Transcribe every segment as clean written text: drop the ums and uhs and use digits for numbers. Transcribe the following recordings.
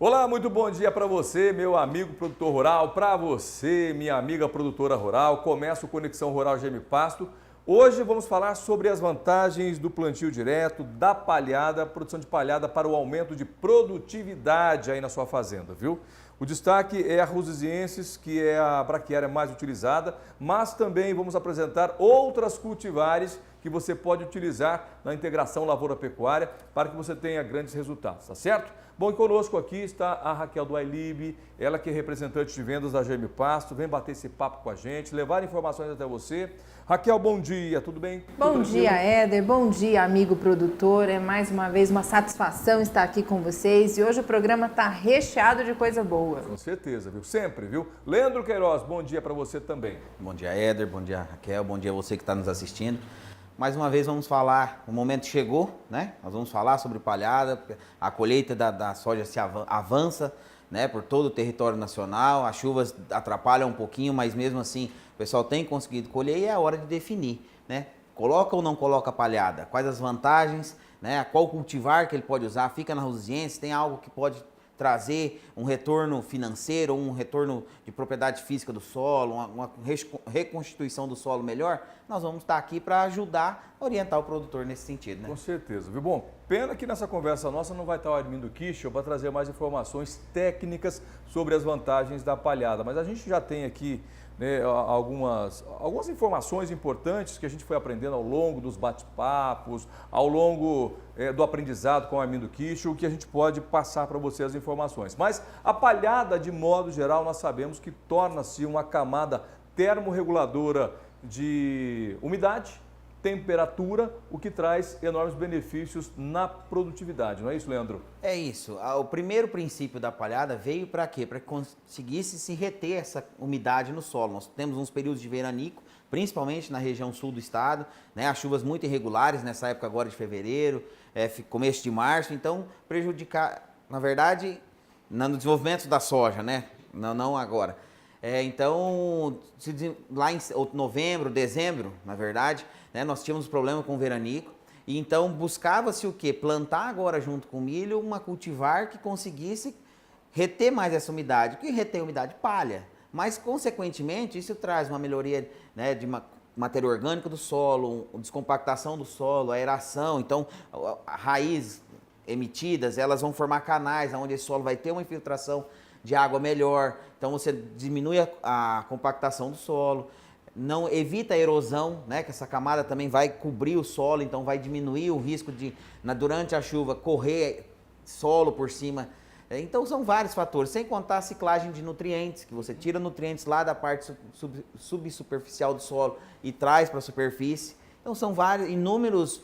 Olá, muito bom dia para você, meu amigo produtor rural, para você, minha amiga produtora rural. Começa o Conexão Rural GM Pasto. Hoje vamos falar sobre as vantagens do plantio direto, da palhada, produção de palhada para o aumento de produtividade aí na sua fazenda, viu? O destaque é a Rosiziensis, que é a braquiária mais utilizada, mas também vamos apresentar outras cultivares que você pode utilizar na integração lavoura-pecuária para que você tenha grandes resultados, tá certo? Bom, e conosco aqui está a Raquel do iLib, ela que é representante de vendas da GM Pasto, vem bater esse papo com a gente, levar informações até você. Raquel, bom dia, tudo bem? Bom dia, Éder, bom dia, amigo produtor. É mais uma vez uma satisfação estar aqui com vocês e hoje o programa está recheado de coisa boa. Com certeza, viu? Sempre, viu? Leandro Queiroz, bom dia para você também. Bom dia, Éder, bom dia, Raquel, bom dia a você que está nos assistindo. Mais uma vez vamos falar, o momento chegou, né? Nós vamos falar sobre palhada, a colheita da soja se avança, né, por todo o território nacional, as chuvas atrapalham um pouquinho, mas mesmo assim o pessoal tem conseguido colher e é a hora de definir, né? Coloca ou não coloca palhada, quais as vantagens, né? Qual cultivar que ele pode usar, fica na Rosiziensis, tem algo que pode trazer um retorno financeiro, um retorno de propriedade física do solo, uma reconstituição do solo melhor, nós vamos estar aqui para ajudar a orientar o produtor nesse sentido, né? Com certeza, viu? Bom, pena que nessa conversa nossa não vai estar o Armindo Kischel para trazer mais informações técnicas sobre as vantagens da palhada, mas a gente já tem aqui, né, algumas informações importantes que a gente foi aprendendo ao longo dos bate-papos, ao longo do aprendizado com o Armindo Kischel, que a gente pode passar para você as informações. Mas a palhada, de modo geral, nós sabemos que torna-se uma camada termorreguladora de umidade, temperatura, o que traz enormes benefícios na produtividade, não é isso, Leandro? É isso. O primeiro princípio da palhada veio para quê? Para que conseguisse se reter essa umidade no solo. Nós temos uns períodos de veranico, principalmente na região sul do estado, né? As chuvas muito irregulares nessa época agora de fevereiro, começo de março, então prejudicar, na verdade, no desenvolvimento da soja, né? Não agora. Então, lá em novembro, dezembro, na verdade, né, nós tínhamos problema com o veranico, e então buscava-se o quê? Plantar agora junto com o milho uma cultivar que conseguisse reter mais essa umidade. O que retém umidade? Palha. Mas, consequentemente, isso traz uma melhoria, né, de matéria orgânica do solo, descompactação do solo, aeração. Então, raízes emitidas, elas vão formar canais onde esse solo vai ter uma infiltração de água melhor, então você diminui a compactação do solo, não evita a erosão, né, que essa camada também vai cobrir o solo, então vai diminuir o risco de, durante a chuva, correr solo por cima. Então são vários fatores, sem contar a ciclagem de nutrientes, que você tira nutrientes lá da parte subsuperficial do solo e traz para a superfície. Então são vários, inúmeros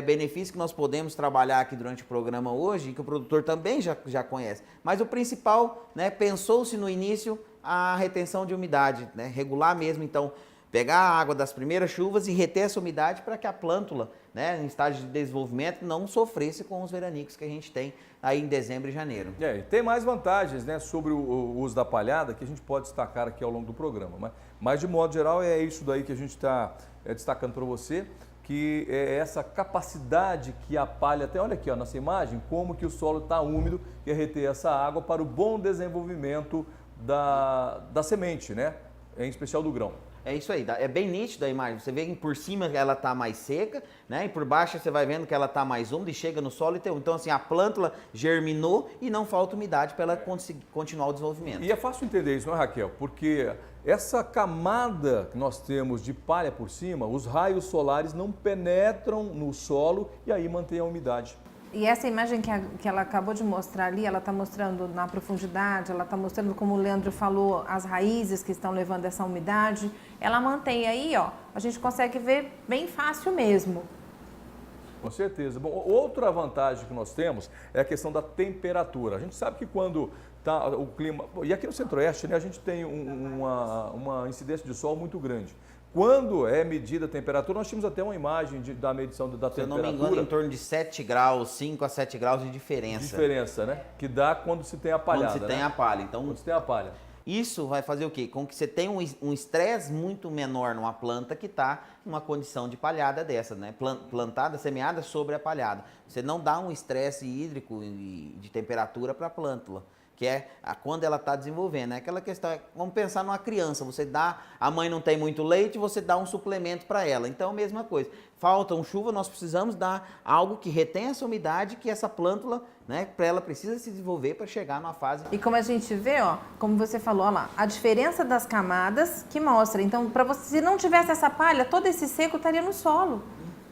benefícios que nós podemos trabalhar aqui durante o programa hoje e que o produtor também já conhece. Mas o principal, né, pensou-se no início a retenção de umidade, né, regular mesmo, então pegar a água das primeiras chuvas e reter essa umidade para que a plântula, né, em estágio de desenvolvimento, não sofresse com os veranicos que a gente tem aí em dezembro e janeiro. E tem mais vantagens, né, sobre o uso da palhada que a gente pode destacar aqui ao longo do programa. Mas de modo geral é isso daí que a gente está destacando para você, que é essa capacidade que a palha tem. Olha aqui, ó, nessa imagem, como que o solo está úmido e reter essa água para o bom desenvolvimento da semente, né? Em especial do grão. É isso aí, é bem nítido a imagem. Você vê que por cima ela está mais seca, né? E por baixo você vai vendo que ela está mais úmida e chega no solo. Então, assim, a plântula germinou e não falta umidade para ela continuar o desenvolvimento. E é fácil entender isso, não é, Raquel? Porque essa camada que nós temos de palha por cima, os raios solares não penetram no solo e aí mantém a umidade. E essa imagem que ela acabou de mostrar ali, ela está mostrando na profundidade, ela está mostrando, como o Leandro falou, as raízes que estão levando essa umidade. Ela mantém aí, ó, a gente consegue ver bem fácil mesmo. Com certeza. Bom, outra vantagem que nós temos é a questão da temperatura. A gente sabe que quando está o clima... E aqui no Centro-Oeste, né, a gente tem uma incidência de sol muito grande. Quando é medida a temperatura, nós tínhamos até uma imagem da medição da temperatura. Se eu não me engano, em torno de 7 graus, 5 a 7 graus de diferença. Diferença, né? Que dá quando se tem a palhada, quando se tem a palha. Então, quando se tem a palha. Isso vai fazer o quê? Com que você tenha um estresse muito menor numa planta que está numa condição de palhada dessa, né? Plantada, semeada sobre a palhada. Você não dá um estresse hídrico e de temperatura para a plântula. que é quando ela está desenvolvendo. É aquela questão, vamos pensar numa criança, a mãe não tem muito leite, você dá um suplemento para ela. Então, a mesma coisa. Faltam chuva, nós precisamos dar algo que retenha essa umidade, que essa plântula, né, para ela precisa se desenvolver para chegar numa fase. E como a gente vê, ó, como você falou, ó lá, a diferença das camadas que mostra. Então, para você, se não tivesse essa palha, todo esse seco estaria no solo.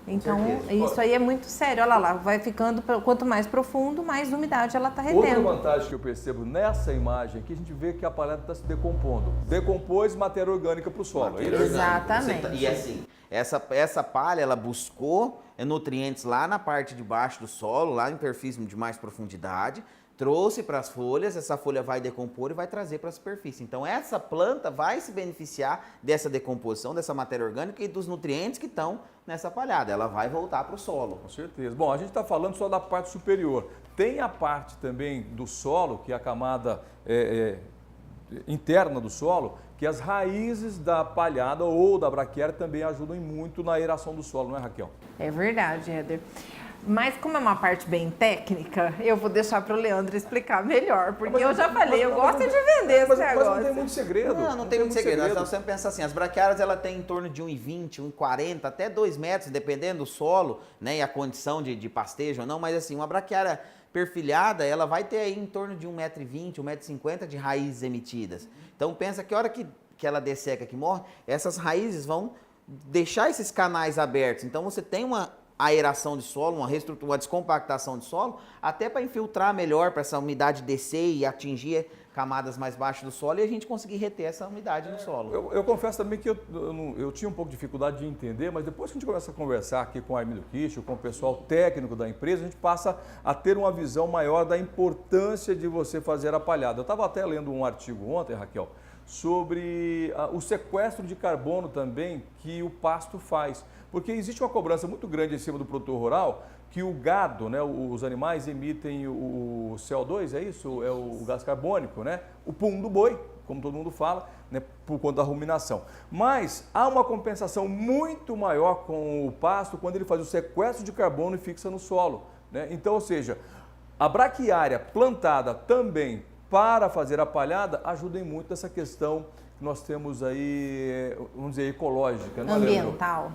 Então, isso aí é muito sério. Olha lá, vai ficando, quanto mais profundo, mais umidade ela está retendo. Outra vantagem que eu percebo nessa imagem aqui, a gente vê que a palhada está se decompondo. Decompôs matéria orgânica para o solo. Exatamente. E assim, essa palha, ela buscou nutrientes lá na parte de baixo do solo, lá em perfis de mais profundidade, trouxe para as folhas, essa folha vai decompor e vai trazer para a superfície. Então, essa planta vai se beneficiar dessa decomposição, dessa matéria orgânica e dos nutrientes que estão nessa palhada. Ela vai voltar para o solo. Com certeza. Bom, a gente está falando só da parte superior. Tem a parte também do solo, que é a camada interna do solo, que as raízes da palhada ou da braquiária também ajudam muito na aeração do solo, não é, Raquel? É verdade, Éder. Mas como é uma parte bem técnica, eu vou deixar para o Leandro explicar melhor, porque eu já falei, eu gosto de vender esse negócio. Mas não tem muito segredo. Não tem muito segredo. Nós sempre pensamos assim, as braquiárias ela tem em torno de 1,20, 1,40, até 2 metros, dependendo do solo, né, e a condição de pastejo ou não, mas assim, uma braquiária perfilhada, ela vai ter aí em torno de 1,20 m, 1,50 m de raízes emitidas. Então pensa que a hora que ela desseca, que morre, essas raízes vão deixar esses canais abertos. Então você tem uma aeração de solo, uma descompactação de solo, até para infiltrar melhor, para essa umidade descer e atingir camadas mais baixas do solo e a gente conseguir reter essa umidade no solo. Eu confesso também que eu tinha um pouco de dificuldade de entender, mas depois que a gente começa a conversar aqui com o Armindo Kish, com o pessoal técnico da empresa, a gente passa a ter uma visão maior da importância de você fazer a palhada. Eu estava até lendo um artigo ontem, Raquel, sobre o sequestro de carbono também que o pasto faz. Porque existe uma cobrança muito grande em cima do produtor rural que o gado, né, os animais emitem o CO2, é isso? É o gás carbônico, né? O pum do boi, como todo mundo fala, né, por conta da ruminação. Mas há uma compensação muito maior com o pasto quando ele faz o sequestro de carbono e fixa no solo, né? Então, ou seja, a braquiária plantada também para fazer a palhada ajuda muito nessa questão que nós temos aí, vamos dizer, ecológica, né?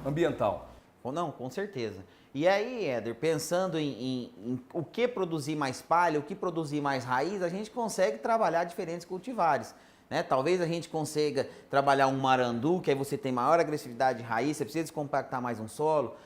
Ambiental. Não, com certeza. E aí, Éder, pensando em o que produzir mais palha, o que produzir mais raiz, a gente consegue trabalhar diferentes cultivares, né? Talvez a gente consiga trabalhar um marandu, que aí você tem maior agressividade de raiz, você precisa descompactar mais um solo.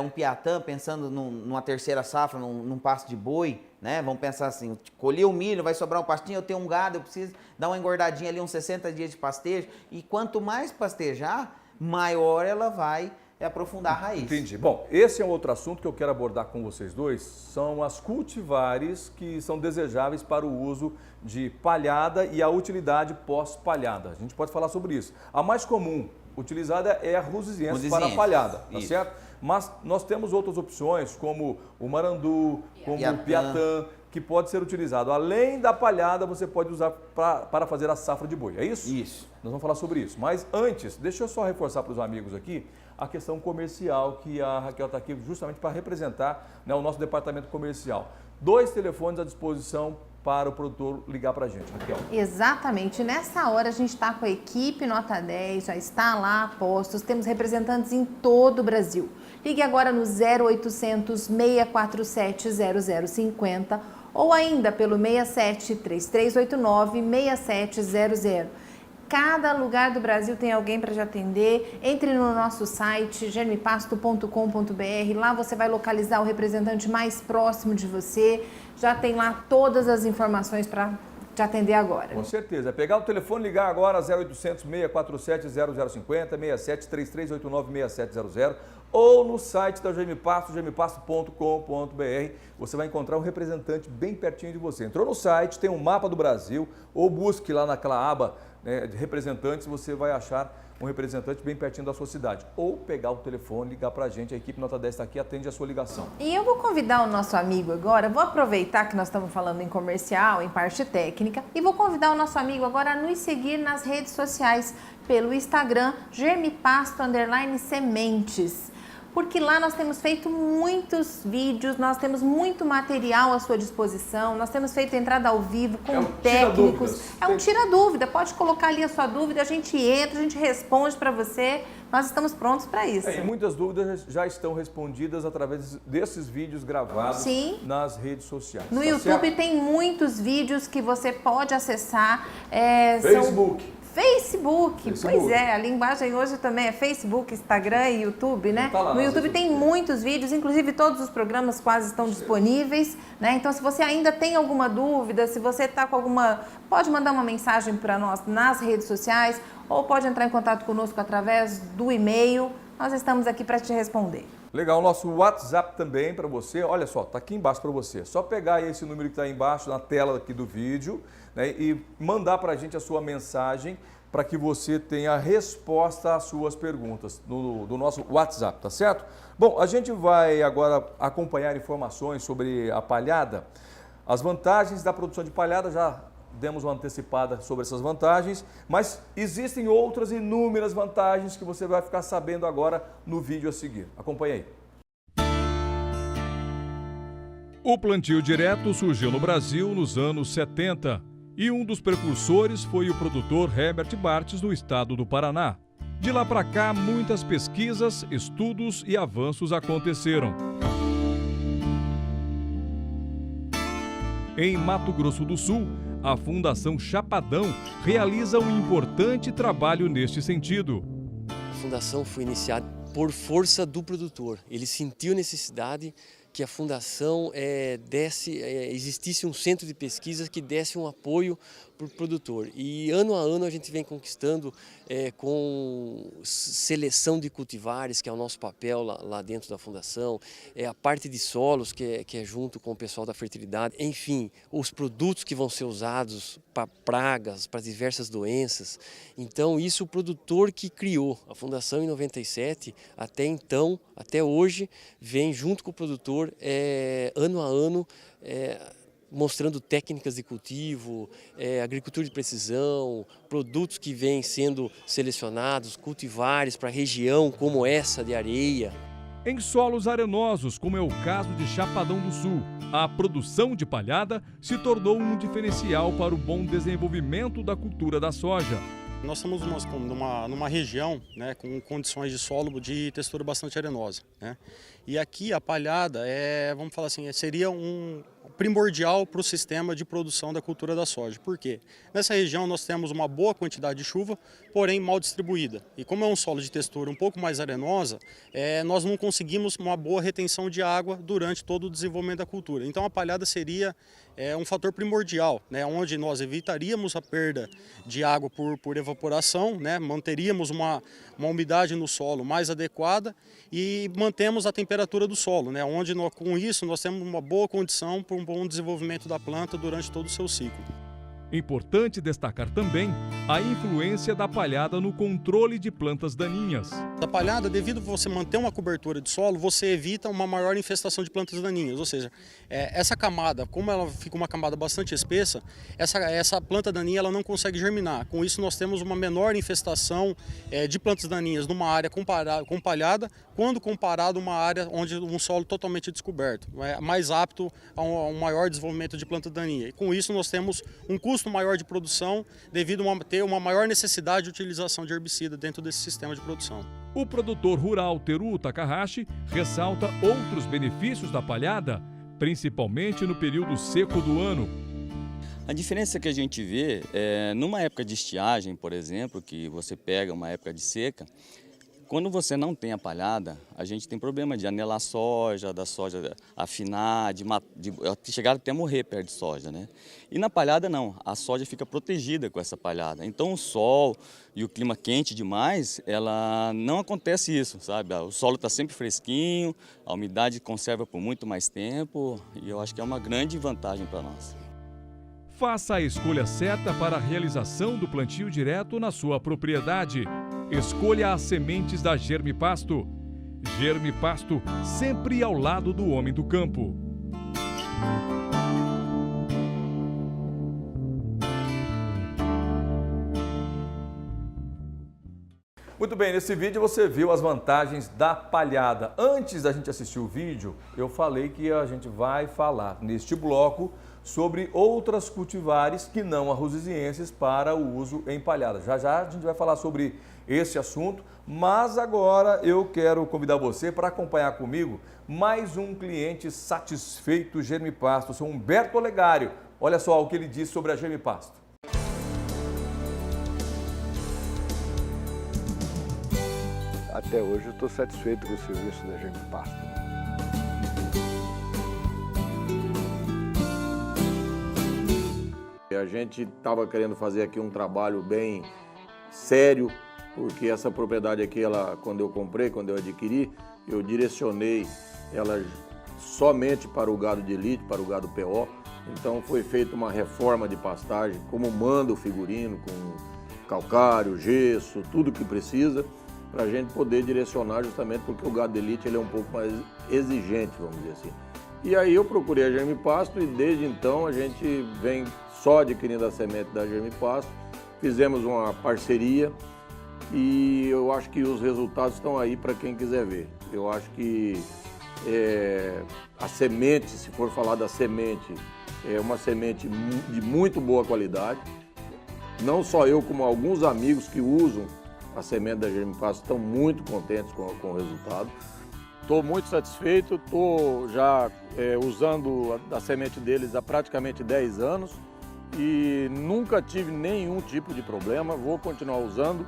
Um piatã, pensando numa terceira safra, num pasto de boi, né? Vamos pensar assim, colhi o milho, vai sobrar um pastinho, eu tenho um gado, eu preciso dar uma engordadinha ali, uns 60 dias de pastejo. E quanto mais pastejar, maior ela vai aprofundar a raiz. Entendi. Bom, esse é um outro assunto que eu quero abordar com vocês dois, são as cultivares que são desejáveis para o uso de palhada e a utilidade pós-palhada. A gente pode falar sobre isso. A mais comum utilizada é a rusiziense para a palhada, tá certo? Mas nós temos outras opções, como o marandu, como o piatã, que pode ser utilizado. Além da palhada, você pode usar para fazer a safra de boi, é isso? Isso. Nós vamos falar sobre isso. Mas antes, deixa eu só reforçar para os amigos aqui a questão comercial, que a Raquel está aqui justamente para representar, né, o nosso departamento comercial. 2 telefones à disposição para o produtor ligar para a gente, Raquel. Exatamente. Nessa hora a gente está com a equipe Nota 10, já está lá a postos, temos representantes em todo o Brasil. Ligue agora no 0800 647 0050 ou ainda pelo 67 3389 6700. Cada lugar do Brasil tem alguém para te atender. Entre no nosso site germipasto.com.br. Lá você vai localizar o representante mais próximo de você. Já tem lá todas as informações para te atender agora. Com certeza. É pegar o telefone e ligar agora 0800 647 0050 67 3389 6700 ou no site da Germipasto, germipasto.com.br. Você vai encontrar um representante bem pertinho de você. Entrou no site, tem um mapa do Brasil, ou busque lá naquela aba, né, de representantes, você vai achar um representante bem pertinho da sua cidade. Ou pegar o telefone, ligar para a gente, a equipe Nota 10 está aqui, atende a sua ligação. E eu vou convidar o nosso amigo agora, vou aproveitar que nós estamos falando em comercial, em parte técnica, e vou convidar o nosso amigo agora a nos seguir nas redes sociais, pelo Instagram, germipasto_sementes. porque lá nós temos feito muitos vídeos, nós temos muito material à sua disposição, nós temos feito entrada ao vivo com técnicos. É um tira-dúvida, pode colocar ali a sua dúvida, a gente entra, a gente responde para você, nós estamos prontos para isso. E muitas dúvidas já estão respondidas através desses vídeos gravados nas redes sociais. No YouTube tem muitos vídeos que você pode acessar. Facebook, pois é, a linguagem hoje também é Facebook, Instagram e YouTube, né? Tá no YouTube tem muitos vídeos, inclusive todos os programas quase estão disponíveis, né? Então, se você ainda tem alguma dúvida, se você está com alguma... Pode mandar uma mensagem para nós nas redes sociais ou pode entrar em contato conosco através do e-mail. Nós estamos aqui para te responder. Legal, o nosso WhatsApp também para você, olha só, está aqui embaixo para você. Só pegar esse número que está aí embaixo na tela aqui do vídeo, né, e mandar para a gente a sua mensagem para que você tenha a resposta às suas perguntas do nosso WhatsApp, tá certo? Bom, a gente vai agora acompanhar informações sobre a palhada. As vantagens da produção de palhada, já demos uma antecipada sobre essas vantagens, mas existem outras inúmeras vantagens que você vai ficar sabendo agora no vídeo a seguir. Acompanhe aí. O plantio direto surgiu no Brasil nos anos 70 e um dos precursores foi o produtor Herbert Bartz, do estado do Paraná. De lá para cá, muitas pesquisas, estudos e avanços aconteceram. Em Mato Grosso do Sul, a Fundação Chapadão realiza um importante trabalho neste sentido. A fundação foi iniciada por força do produtor. Ele sentiu necessidade que a fundação existisse um centro de pesquisa que desse um apoio para o produtor. E ano a ano a gente vem conquistando com seleção de cultivares, que é o nosso papel lá dentro da fundação, a parte de solos, que é junto com o pessoal da fertilidade, enfim, os produtos que vão ser usados para pragas, para diversas doenças. Então isso o produtor que criou. A fundação em 97, até então, até hoje, vem junto com o produtor ano a ano, mostrando técnicas de cultivo, agricultura de precisão, produtos que vêm sendo selecionados, cultivares para região como essa de areia. Em solos arenosos, como é o caso de Chapadão do Sul, a produção de palhada se tornou um diferencial para o bom desenvolvimento da cultura da soja. Nós estamos numa região, né, com condições de solo de textura bastante arenosa, né? E aqui a palhada vamos falar assim, seria um primordial para o sistema de produção da cultura da soja. Por quê? Nessa região nós temos uma boa quantidade de chuva, porém mal distribuída. E como é um solo de textura um pouco mais arenosa, nós não conseguimos uma boa retenção de água durante todo o desenvolvimento da cultura. Então a palhada seria um fator primordial, né, onde nós evitaríamos a perda de água por evaporação, né, manteríamos uma umidade no solo mais adequada e mantemos a temperatura do solo, né, onde com isso nós temos uma boa condição para um bom desenvolvimento da planta durante todo o seu ciclo. Importante destacar também a influência da palhada no controle de plantas daninhas. A palhada, devido a você manter uma cobertura de solo, você evita uma maior infestação de plantas daninhas. Ou seja, essa camada, como ela fica uma camada bastante espessa, essa planta daninha ela não consegue germinar. Com isso nós temos uma menor infestação de plantas daninhas numa área com palhada, quando comparado a uma área onde um solo totalmente descoberto. É mais apto a um maior desenvolvimento de planta daninha. E com isso nós temos um custo maior de produção devido a ter uma maior necessidade de utilização de herbicida dentro desse sistema de produção. O produtor rural Teru Takahashi ressalta outros benefícios da palhada, principalmente no período seco do ano. A diferença que a gente vê numa época de estiagem, por exemplo, que você pega uma época de seca, quando você não tem a palhada, a gente tem problema de anelar a soja, da soja afinar, de chegar até morrer perto de soja, né? E na palhada não, a soja fica protegida com essa palhada. Então o sol e o clima quente demais, ela não acontece isso, sabe? O solo está sempre fresquinho, a umidade conserva por muito mais tempo e eu acho que é uma grande vantagem para nós. Faça a escolha certa para a realização do plantio direto na sua propriedade. Escolha as sementes da Germipasto. Germipasto, sempre ao lado do homem do campo. Muito bem, nesse vídeo você viu as vantagens da palhada. Antes da gente assistir o vídeo, eu falei que a gente vai falar neste bloco sobre outras cultivares que não arrozisienses para o uso em palhada. Já já a gente vai falar sobre esse assunto, mas agora eu quero convidar você para acompanhar comigo mais um cliente satisfeito Germipasto, o seu Humberto Olegário. Olha só o que ele diz sobre a Germipasto. Até hoje eu estou satisfeito com o serviço da Germipasto. A gente estava querendo fazer aqui um trabalho bem sério, porque essa propriedade aqui, quando eu comprei, quando eu adquiri, eu direcionei ela somente para o gado de elite, para o gado PO. Então foi feita uma reforma de pastagem, como manda o figurino, com calcário, gesso, tudo que precisa, para a gente poder direcionar, justamente porque o gado de elite ele é um pouco mais exigente, vamos dizer assim. E aí eu procurei a Germipasto e desde então a gente vem só adquirindo a semente da Germipasto, fizemos uma parceria e eu acho que os resultados estão aí para quem quiser ver. Eu acho que a semente, se for falar da semente, é uma semente de muito boa qualidade. Não só eu, como alguns amigos que usam a semente da Germipasto estão muito contentes com o resultado. Estou muito satisfeito, estou já usando a semente deles há praticamente 10 anos e nunca tive nenhum tipo de problema, vou continuar usando.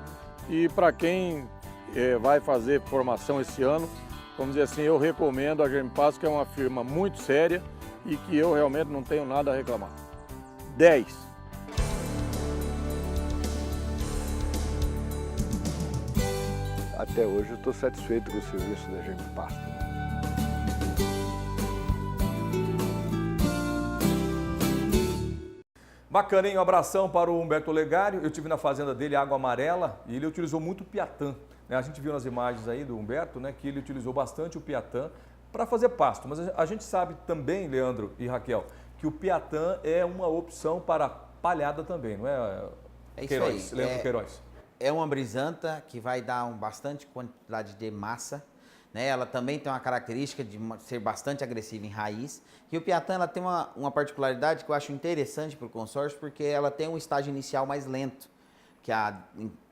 E para quem vai fazer formação esse ano, vamos dizer assim, eu recomendo a Germipasto, que é uma firma muito séria e que eu realmente não tenho nada a reclamar. 10. Até hoje eu estou satisfeito com o serviço da Germipasto. Bacana, hein? Um abração para o Humberto Olegário. Eu estive na fazenda dele, Água Amarela, e ele utilizou muito o piatã. A gente viu nas imagens aí do Humberto, né, que ele utilizou bastante o piatã para fazer pasto. Mas a gente sabe também, Leandro e Raquel, que o piatã é uma opção para palhada também, não é? É isso Queiroz, aí. Leandro Queiroz. É uma brisanta que vai dar bastante quantidade de massa, né? Ela também tem uma característica de ser bastante agressiva em raiz. E o piatã ela tem uma particularidade que eu acho interessante para o consórcio, porque ela tem um estágio inicial mais lento,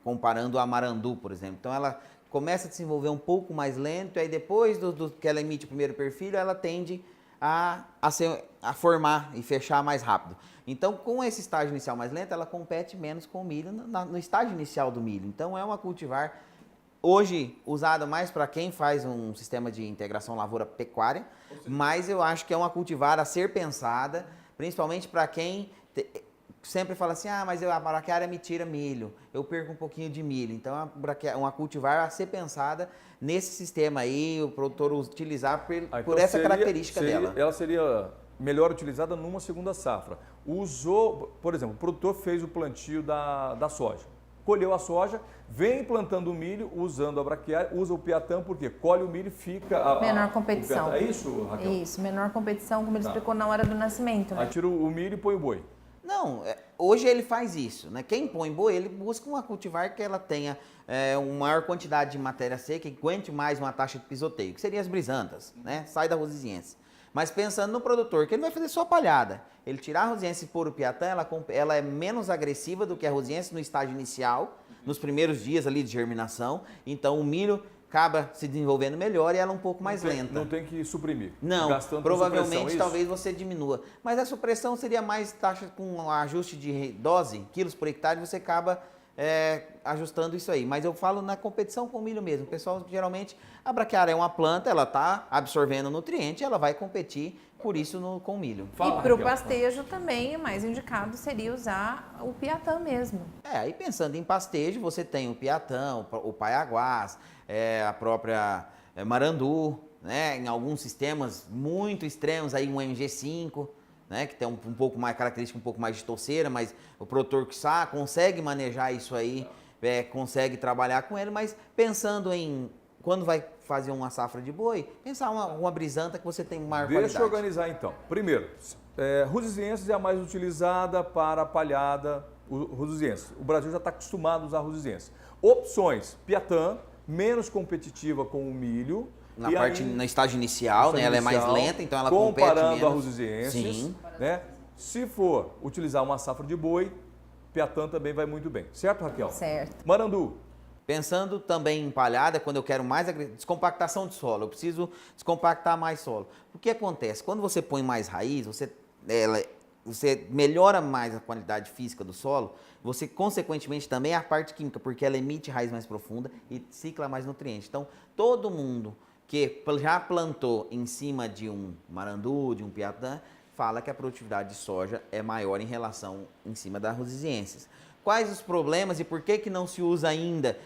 comparando a marandu, por exemplo. Então ela começa a desenvolver um pouco mais lento, e aí depois do que ela emite o primeiro perfil, ela tende a formar e fechar mais rápido. Então, com esse estágio inicial mais lento, ela compete menos com o milho no estágio inicial do milho. Então, é uma cultivar hoje usada mais para quem faz um sistema de integração lavoura-pecuária, mas eu acho que é uma cultivar a ser pensada, principalmente para quem sempre fala assim, mas a braquiária me tira milho, eu perco um pouquinho de milho. Então, é uma cultivar a ser pensada nesse sistema aí, o produtor utilizar por essa característica dela. Ela seria melhor utilizada numa segunda safra. Usou, por exemplo, o produtor fez o plantio da soja, colheu a soja, vem plantando o milho, usando a braquiária, usa o piatã, porque colhe o milho e fica... Menor competição. É isso, Raquel? Isso, menor competição, como ele explicou na hora do nascimento. Né? Aí tira o milho e põe o boi. Não, hoje ele faz isso, né? Quem põe boi, ele busca uma cultivar que ela tenha uma maior quantidade de matéria seca e aguente mais uma taxa de pisoteio, que seriam as brisantas, né? Sai da rosiziense. Mas pensando no produtor, que ele vai fazer só palhada. Ele tirar a rosiense e pôr o piatã, ela é menos agressiva do que a rosiense no estágio inicial, nos primeiros dias ali de germinação. Então o milho acaba se desenvolvendo melhor e ela é um pouco mais lenta. Não tem que suprimir. Não, gastando provavelmente talvez você diminua. Mas a supressão seria mais taxa com um ajuste de dose, quilos por hectare, você acaba ajustando isso aí. Mas eu falo na competição com o milho mesmo. O pessoal, geralmente, a braquiária é uma planta, ela está absorvendo nutriente, ela vai competir, por isso, com o milho. E para o pastejo também, o mais indicado seria usar o piatã mesmo. Aí pensando em pastejo, você tem o piatã, o paiaguás, a própria marandu, né? Em alguns sistemas muito extremos, aí um MG5, né, que tem um pouco mais característica, um pouco mais de touceira, mas o produtor que sabe, consegue manejar isso aí, consegue trabalhar com ele, mas pensando em quando vai fazer uma safra de boi, pensar uma brisanta que você tem maior qualidade. Deixa eu organizar então. Primeiro, rosiziensis é a mais utilizada para palhada Rosiense. O Brasil já está acostumado a usar Rosiense. Opções, Piatã, menos competitiva com o milho. No estágio inicial, né? Ela é mais lenta, então ela compete menos. Comparando a Rosiense, Sim. né? Se for utilizar uma safra de boi, Piatã também vai muito bem. Certo, Raquel? Certo. Marandu. Pensando também em palhada, quando eu quero mais descompactação de solo, eu preciso descompactar mais solo. O que acontece? Quando você põe mais raiz, você melhora mais a qualidade física do solo, você consequentemente também a parte química, porque ela emite raiz mais profunda e cicla mais nutrientes. Então, todo mundo que já plantou em cima de um marandu, de um piatã, fala que a produtividade de soja é maior em relação em cima da rosiensis. Quais os problemas e por que não se usa ainda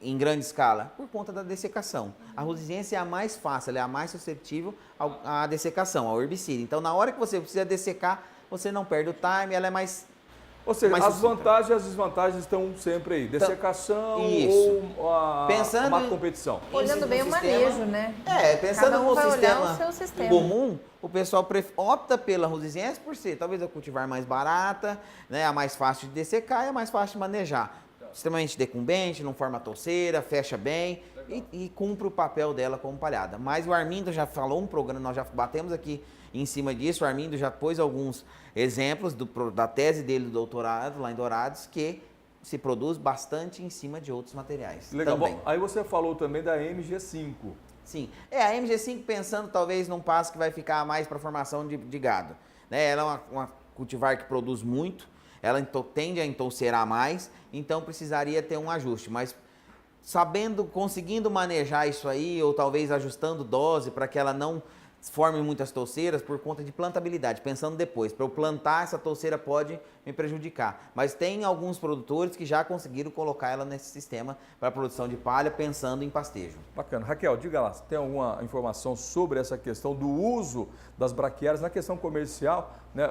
em grande escala? Por conta da dessecação. A rosiensis é a mais fácil, ela é a mais suscetível à dessecação, ao herbicida. Então, na hora que você precisa dessecar, você não perde o time, ela é mais... Ou seja, mais as vantagens e as desvantagens estão sempre aí. Dessecação ou uma competição. Olhando bem o manejo, né? Pensando no seu sistema comum, o pessoal opta pela rosiensis por ser talvez a cultivar mais barata, né, a mais fácil de dessecar e a mais fácil de manejar. Extremamente decumbente, não forma touceira, fecha bem e cumpre o papel dela como palhada. Mas o Armindo já falou um programa, nós já batemos aqui em cima disso, o Armindo já pôs alguns exemplos da tese dele do doutorado lá em Dourados, que se produz bastante em cima de outros materiais. Legal. Também. Bom, aí você falou também da MG5. Sim, a MG5 pensando talvez num passo que vai ficar mais para formação de gado. Né? Ela é uma cultivar que produz muito, ela tende a entoucerar mais, então precisaria ter um ajuste, mas conseguindo manejar isso aí, ou talvez ajustando dose para que ela não forme muitas touceiras por conta de plantabilidade, pensando depois, para eu plantar essa touceira pode me prejudicar, mas tem alguns produtores que já conseguiram colocar ela nesse sistema para produção de palha, pensando em pastejo. Bacana. Raquel, diga lá, tem alguma informação sobre essa questão do uso das braquiárias na questão comercial, né?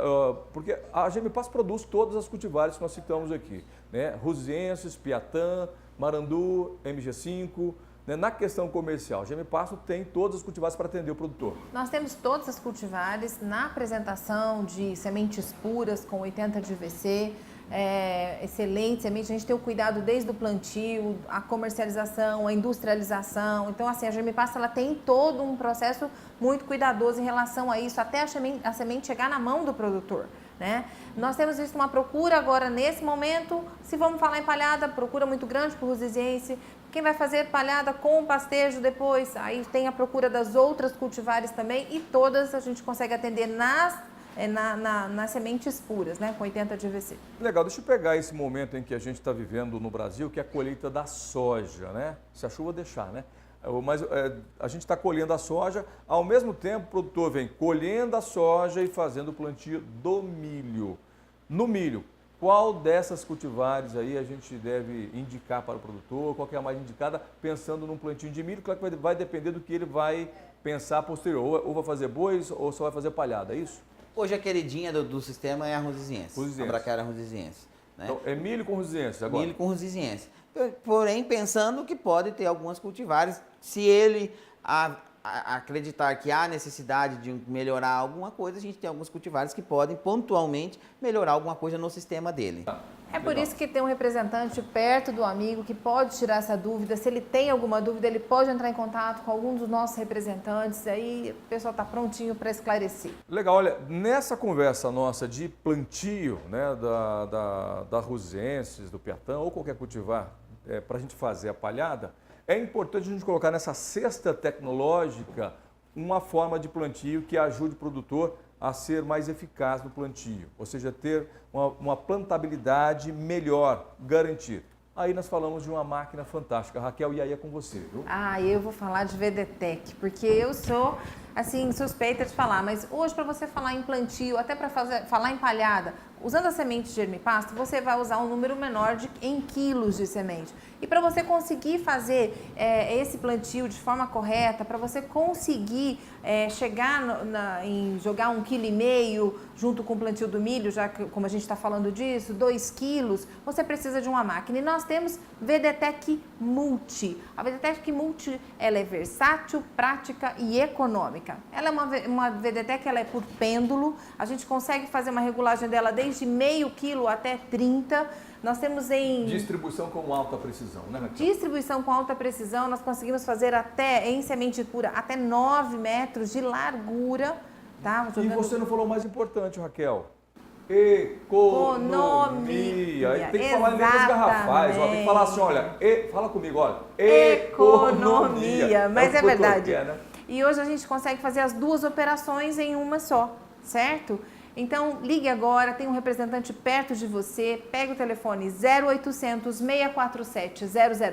Porque a Gemipasto produz todas as cultivares que nós citamos aqui, né? Rosiensis, Piatã, Marandu, MG5, na questão comercial, Gemipasto tem todas as cultivares para atender o produtor. Nós temos todas as cultivares na apresentação de sementes puras com 80 de IVC, excelente semente. A gente tem o cuidado desde o plantio, a comercialização, a industrialização. Então, assim, a Gemipasto ela tem todo um processo muito cuidadoso em relação a isso, até a semente chegar na mão do produtor. Né? Nós temos visto uma procura agora, nesse momento, se vamos falar em palhada, procura muito grande por rosiense. Quem vai fazer palhada com pastejo depois, aí tem a procura das outras cultivares também e todas a gente consegue atender nas sementes puras, né, com 80 de IVC. Legal, deixa eu pegar esse momento em que a gente está vivendo no Brasil, que é a colheita da soja, né? Se a chuva deixar, né? Mas a gente está colhendo a soja, ao mesmo tempo o produtor vem colhendo a soja e fazendo o plantio do milho. No milho, qual dessas cultivares aí a gente deve indicar para o produtor? Qual que é a mais indicada pensando num plantio de milho? Claro que vai depender do que ele vai pensar posterior. Ou vai fazer bois ou só vai fazer palhada, é isso? Hoje a queridinha do sistema é a rosiensis. A braquiária rosiensis. Né? Então, é milho com rosiensis agora? Milho com rosiensis. Porém, pensando que pode ter algumas cultivares, se ele acreditar que há necessidade de melhorar alguma coisa, a gente tem alguns cultivares que podem pontualmente melhorar alguma coisa no sistema dele. É por isso que tem um representante perto do amigo que pode tirar essa dúvida. Se ele tem alguma dúvida, ele pode entrar em contato com algum dos nossos representantes. Aí o pessoal está prontinho para esclarecer. Legal, olha, nessa conversa nossa de plantio, né, da rosiensis, do piatã ou qualquer cultivar para a gente fazer a palhada, é importante a gente colocar nessa cesta tecnológica uma forma de plantio que ajude o produtor a ser mais eficaz no plantio, ou seja, ter uma plantabilidade melhor, garantida. Aí nós falamos de uma máquina fantástica. Raquel, e aí é com você, viu? Eu vou falar de VDTEC, porque eu sou, assim, suspeita de falar, mas hoje para você falar em plantio, até para falar em palhada, usando a semente de Gemipasto, você vai usar um número menor em quilos de semente. E para você conseguir fazer esse plantio de forma correta, para você conseguir chegar em jogar 1,5 kg junto com o plantio do milho, já que, como a gente está falando disso, 2 quilos, você precisa de uma máquina. E nós temos VDTEC Multi. A VDTEC Multi ela é versátil, prática e econômica. econômica. Ela é uma VDTEC, ela é por pêndulo, a gente consegue fazer uma regulagem dela desde meio quilo até 30. Nós temos em... Distribuição com alta precisão, né, Raquel? Distribuição com alta precisão, nós conseguimos fazer até, em semente pura, até 9 metros de largura. Tá? E você não falou o mais importante, Raquel. Economia. E tem que falar em letras garrafais. Ó, tem que falar assim, olha, fala comigo, olha. Economia. Mas é verdade. Quer, né? E hoje a gente consegue fazer as duas operações em uma só, certo? Então, ligue agora, tem um representante perto de você, pega o telefone 0800 647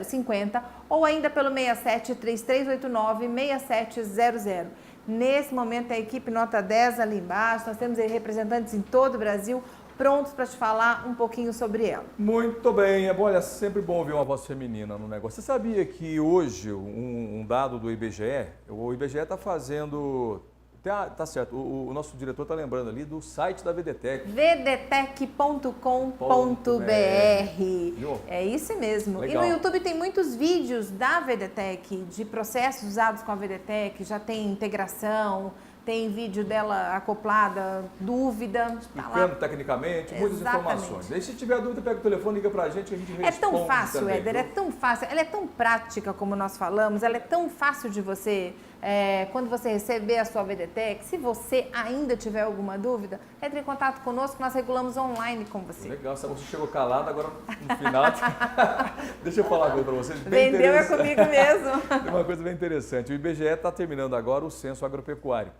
0050 ou ainda pelo 67 3389 6700. Nesse momento, a equipe nota 10 ali embaixo, nós temos aí representantes em todo o Brasil prontos para te falar um pouquinho sobre ela. Muito bem, olha, sempre bom ouvir uma voz feminina no negócio. Você sabia que hoje, um dado do IBGE, o IBGE está fazendo... Tá certo, o nosso diretor está lembrando ali do site da VDTEC. vdtec.com.br. É isso mesmo. Legal. E no YouTube tem muitos vídeos da VDTEC, de processos usados com a VDTEC, já tem integração, tem vídeo dela acoplada, dúvida. Explicando tecnicamente, muitas informações. Aí se tiver dúvida, pega o telefone, liga pra gente que a gente responde. É tão fácil, também, Éder, é tão fácil. Ela é tão prática, como nós falamos, ela é tão fácil de você... quando você receber a sua VDTEC, se você ainda tiver alguma dúvida, entre em contato conosco, nós regulamos online com você. Legal, você chegou calado, agora no final... Deixa eu falar uma coisa para vocês. Vendeu é comigo mesmo. Tem uma coisa bem interessante. O IBGE está terminando agora o censo agropecuário.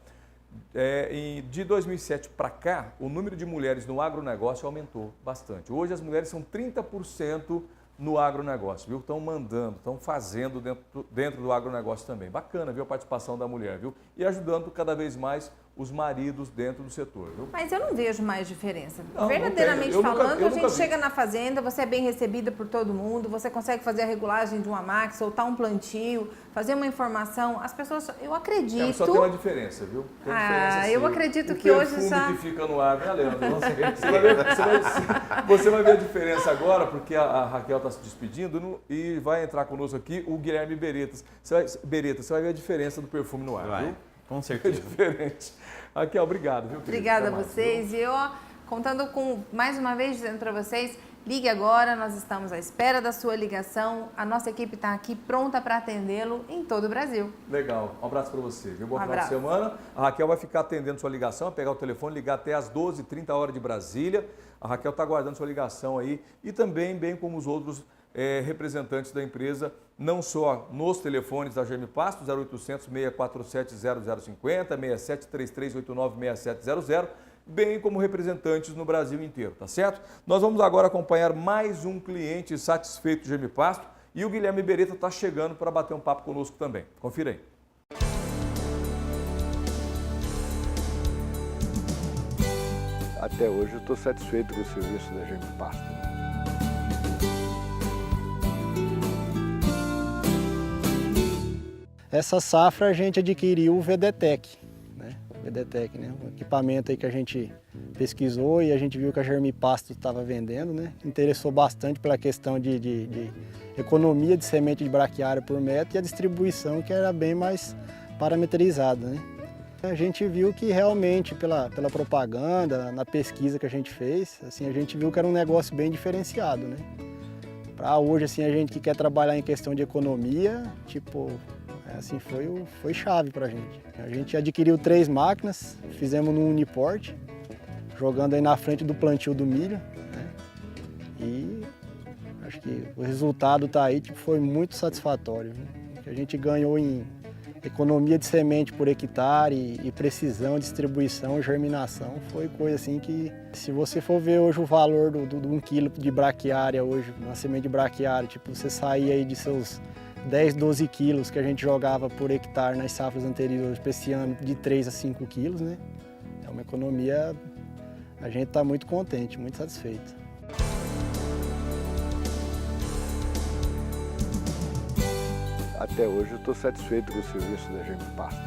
De 2007 para cá, o número de mulheres no agronegócio aumentou bastante. Hoje as mulheres são 30% no agronegócio, viu? Estão mandando, estão fazendo dentro do agronegócio também. Bacana, viu, a participação da mulher, viu? E ajudando cada vez mais os maridos dentro do setor, viu? Mas eu não vejo mais diferença. Não, verdadeiramente não falando, a gente vi. chega na fazenda, você é bem recebida por todo mundo, você consegue fazer a regulagem de uma máquina, soltar um plantio, fazer uma informação. As pessoas, eu acredito... Só tem uma diferença, viu? Tem diferença, sim. Eu acredito o que hoje perfume já... que fica no ar, né, Leandro? Você vai ver a diferença agora, porque a Raquel está se despedindo e vai entrar conosco aqui o Guilherme Beretas. Você vai ver a diferença do perfume no ar, viu? Com certeza. É diferente. Raquel, obrigado, viu, querido? Obrigada a vocês. E eu, contando com, mais uma vez, dizendo para vocês, ligue agora, nós estamos à espera da sua ligação. A nossa equipe está aqui pronta para atendê-lo em todo o Brasil. Legal. Um abraço para você, viu? Bom final de abraço. semana. A Raquel vai ficar atendendo sua ligação, pegar o telefone, ligar até às 12h30 hora de Brasília. A Raquel está aguardando sua ligação aí e também, bem como os outros representantes da empresa, não só nos telefones da GM Pasto, 0800 647 0050, 67 3389 6700, bem como representantes no Brasil inteiro, tá certo? Nós vamos agora acompanhar mais um cliente satisfeito do GM Pasto e o Guilherme Beretta está chegando para bater um papo conosco também. Confira aí. Até hoje eu estou satisfeito com o serviço da GM Pasto. Essa safra a gente adquiriu o VDTEC, né? O VDTEC, né? Um equipamento aí que a gente pesquisou e a gente viu que a Germi Pasto estava vendendo, né? Interessou bastante pela questão de economia de semente de braquiária por metro e a distribuição que era bem mais parametrizada, né? A gente viu que realmente pela propaganda, na pesquisa que a gente fez, assim, a gente viu que era um negócio bem diferenciado, né? Para hoje, assim, a gente que quer trabalhar em questão de economia, tipo, assim, foi chave para a gente. A gente adquiriu 3 máquinas, fizemos no Uniport, jogando aí na frente do plantio do milho, né? E acho que o resultado tá aí, tipo, foi muito satisfatório, né? A gente ganhou em economia de semente por hectare e precisão, distribuição, germinação, foi coisa assim que, se você for ver hoje o valor do 1 quilo de braquiária hoje, uma semente de braquiária, tipo, você sair aí de seus 10, 12 quilos que a gente jogava por hectare nas safras anteriores para esse ano, de 3 a 5 quilos, né? É uma economia, a gente está muito contente, muito satisfeito. Até hoje eu estou satisfeito com o serviço da GM Pasto.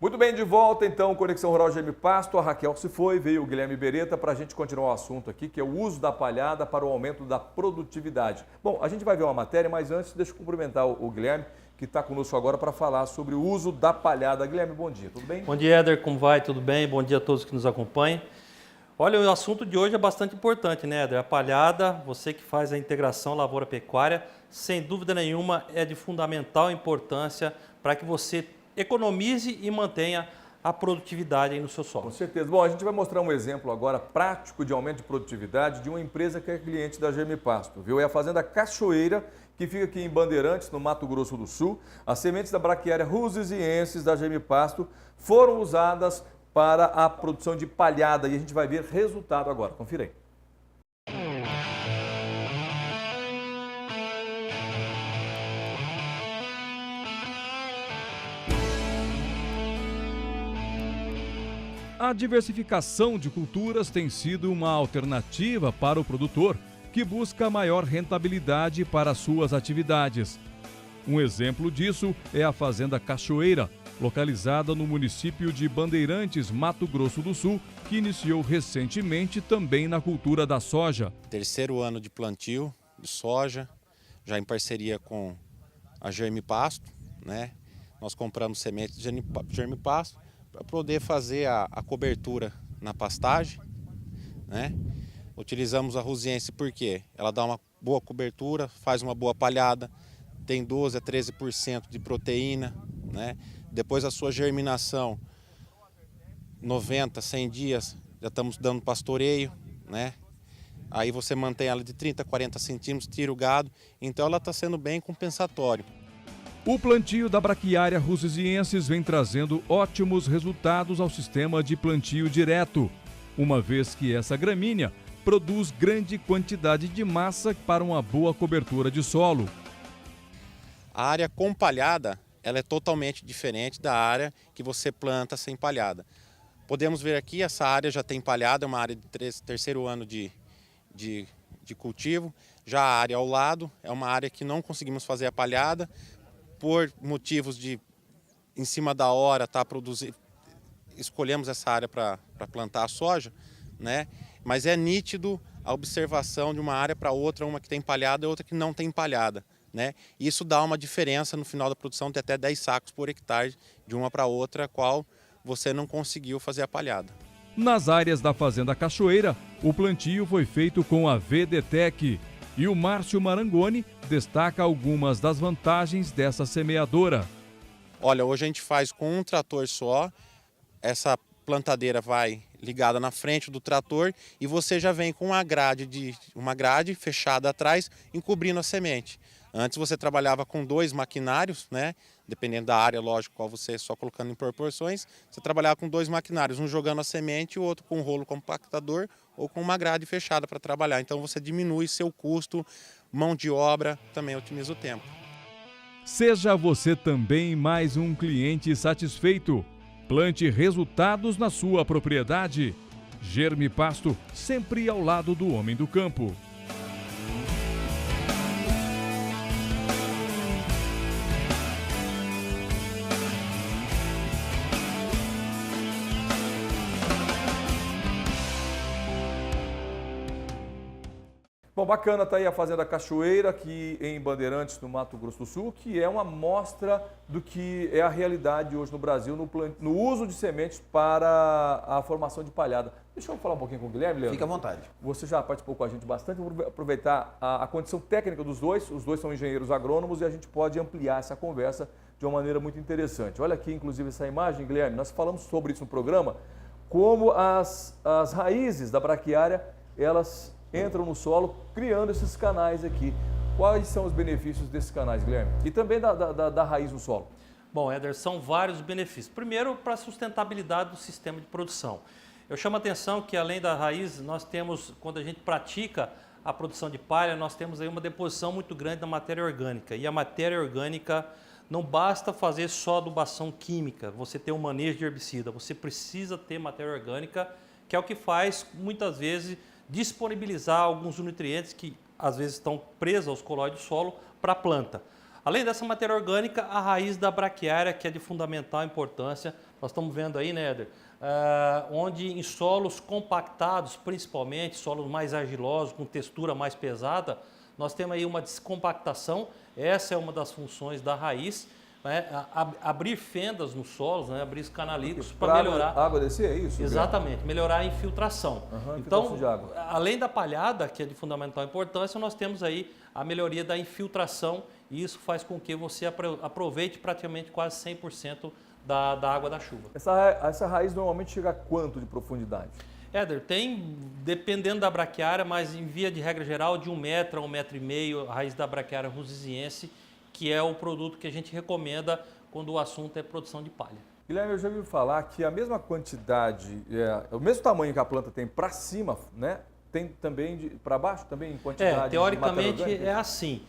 Muito Muito bem, de volta então, Conexão Rural GM Pasto. A Raquel se foi, veio o Guilherme Beretta para a gente continuar o assunto aqui, que é o uso da palhada para o aumento da produtividade. Bom, a gente vai ver uma matéria, mas antes deixa eu cumprimentar o Guilherme, que está conosco agora para falar sobre o uso da palhada. Guilherme, bom dia, tudo bem? Bom dia, Éder, como vai? Tudo bem? Bom dia a todos que nos acompanham. Olha, o assunto de hoje é bastante importante, né, Éder? A palhada, você que faz a integração lavoura-pecuária, sem dúvida nenhuma é de fundamental importância para que você economize e mantenha a produtividade aí no seu solo. Com certeza. Bom, a gente vai mostrar um exemplo agora prático de aumento de produtividade de uma empresa que é cliente da GM Pasto, viu? É a Fazenda Cachoeira, que fica aqui em Bandeirantes, no Mato Grosso do Sul. As sementes da braquiária rusesiensis da GM Pasto foram usadas para a produção de palhada e a gente vai ver resultado agora. Confira aí. A diversificação de culturas tem sido uma alternativa para o produtor, que busca maior rentabilidade para suas atividades. Um exemplo disso é a Fazenda Cachoeira, localizada no município de Bandeirantes, Mato Grosso do Sul, que iniciou recentemente também na cultura da soja. Terceiro ano de plantio de soja, já em parceria com a Germe Pasto, né? Nós compramos sementes de Germe Pasto para poder fazer a cobertura na pastagem, né? Utilizamos a Rusiense porque ela dá uma boa cobertura, faz uma boa palhada, tem 12 a 13% de proteína, né? Depois da sua germinação, 90, 100 dias, já estamos dando pastoreio, né? Aí você mantém ela de 30 a 40 centímetros, tira o gado, então ela está sendo bem compensatório. O plantio da braquiária rusesiensis vem trazendo ótimos resultados ao sistema de plantio direto, uma vez que essa gramínea produz grande quantidade de massa para uma boa cobertura de solo. A área com palhada, ela é totalmente diferente da área que você planta sem palhada. Podemos ver aqui, essa área já tem palhada, é uma área de terceiro ano de cultivo. Já a área ao lado é uma área que não conseguimos fazer a palhada, por motivos de, em cima da hora, escolhemos essa área para plantar a soja, né? Mas é nítido a observação de uma área para outra, uma que tem palhada e outra que não tem palhada, né? Isso dá uma diferença no final da produção de até 10 sacos por hectare de uma para outra, a qual você não conseguiu fazer a palhada. Nas áreas da Fazenda Cachoeira, o plantio foi feito com a VDTEC. E o Márcio Marangoni destaca algumas das vantagens dessa semeadora. Olha, hoje a gente faz com um trator só, essa plantadeira vai ligada na frente do trator e você já vem com uma grade fechada atrás, encobrindo a semente. Antes você trabalhava com 2 maquinários, né? Dependendo da área, lógico, qual você só colocando em proporções, você trabalhava com 2 maquinários, um jogando a semente e o outro com um rolo compactador ou com uma grade fechada para trabalhar. Então você diminui seu custo, mão de obra, também otimiza o tempo. Seja você também mais um cliente satisfeito. Plante resultados na sua propriedade. Germe Pasto, sempre ao lado do homem do campo. Bom, bacana, tá aí a Fazenda Cachoeira, aqui em Bandeirantes, no Mato Grosso do Sul, que é uma amostra do que é a realidade hoje no Brasil no uso de sementes para a formação de palhada. Deixa eu falar um pouquinho com o Guilherme, Leandro. Fica à vontade. Você já participou com a gente bastante, vou aproveitar a condição técnica dos dois, os dois são engenheiros agrônomos e a gente pode ampliar essa conversa de uma maneira muito interessante. Olha aqui, inclusive, essa imagem, Guilherme, nós falamos sobre isso no programa, como as raízes da braquiária, elas entram no solo, criando esses canais aqui. Quais são os benefícios desses canais, Guilherme? E também da raiz no solo? Bom, Éder, são vários benefícios. Primeiro, para a sustentabilidade do sistema de produção. Eu chamo a atenção que, além da raiz, nós temos, quando a gente pratica a produção de palha, nós temos aí uma deposição muito grande da matéria orgânica. E a matéria orgânica não basta fazer só adubação química, você ter um manejo de herbicida, você precisa ter matéria orgânica, que é o que faz, muitas vezes, disponibilizar alguns nutrientes que às vezes estão presos aos colóides do solo para a planta. Além dessa matéria orgânica, a raiz da braquiária, que é de fundamental importância nós estamos vendo aí, né, Éder, onde em solos compactados, principalmente, solos mais argilosos, com textura mais pesada, nós temos aí uma descompactação. Essa é uma das funções da raiz, né, abrir fendas nos solos, né, abrir os canalicos para melhorar... A água descer, é isso? Exatamente, melhorar a infiltração. Infiltração de Então, água. além da palhada, que é de fundamental importância, nós temos aí a melhoria da infiltração e isso faz com que você aproveite praticamente quase 100% da água da chuva. Essa raiz normalmente chega a quanto de profundidade? Éder, tem, dependendo da braquiária, mas em via de regra geral, de 1 metro a 1,5 metro, a raiz da braquiária rusiziense, que é o produto que a gente recomenda quando o assunto é produção de palha. Guilherme, eu já ouvi falar que a mesma quantidade, o mesmo tamanho que a planta tem para cima, né, tem também para baixo, também em quantidade? Teoricamente é assim.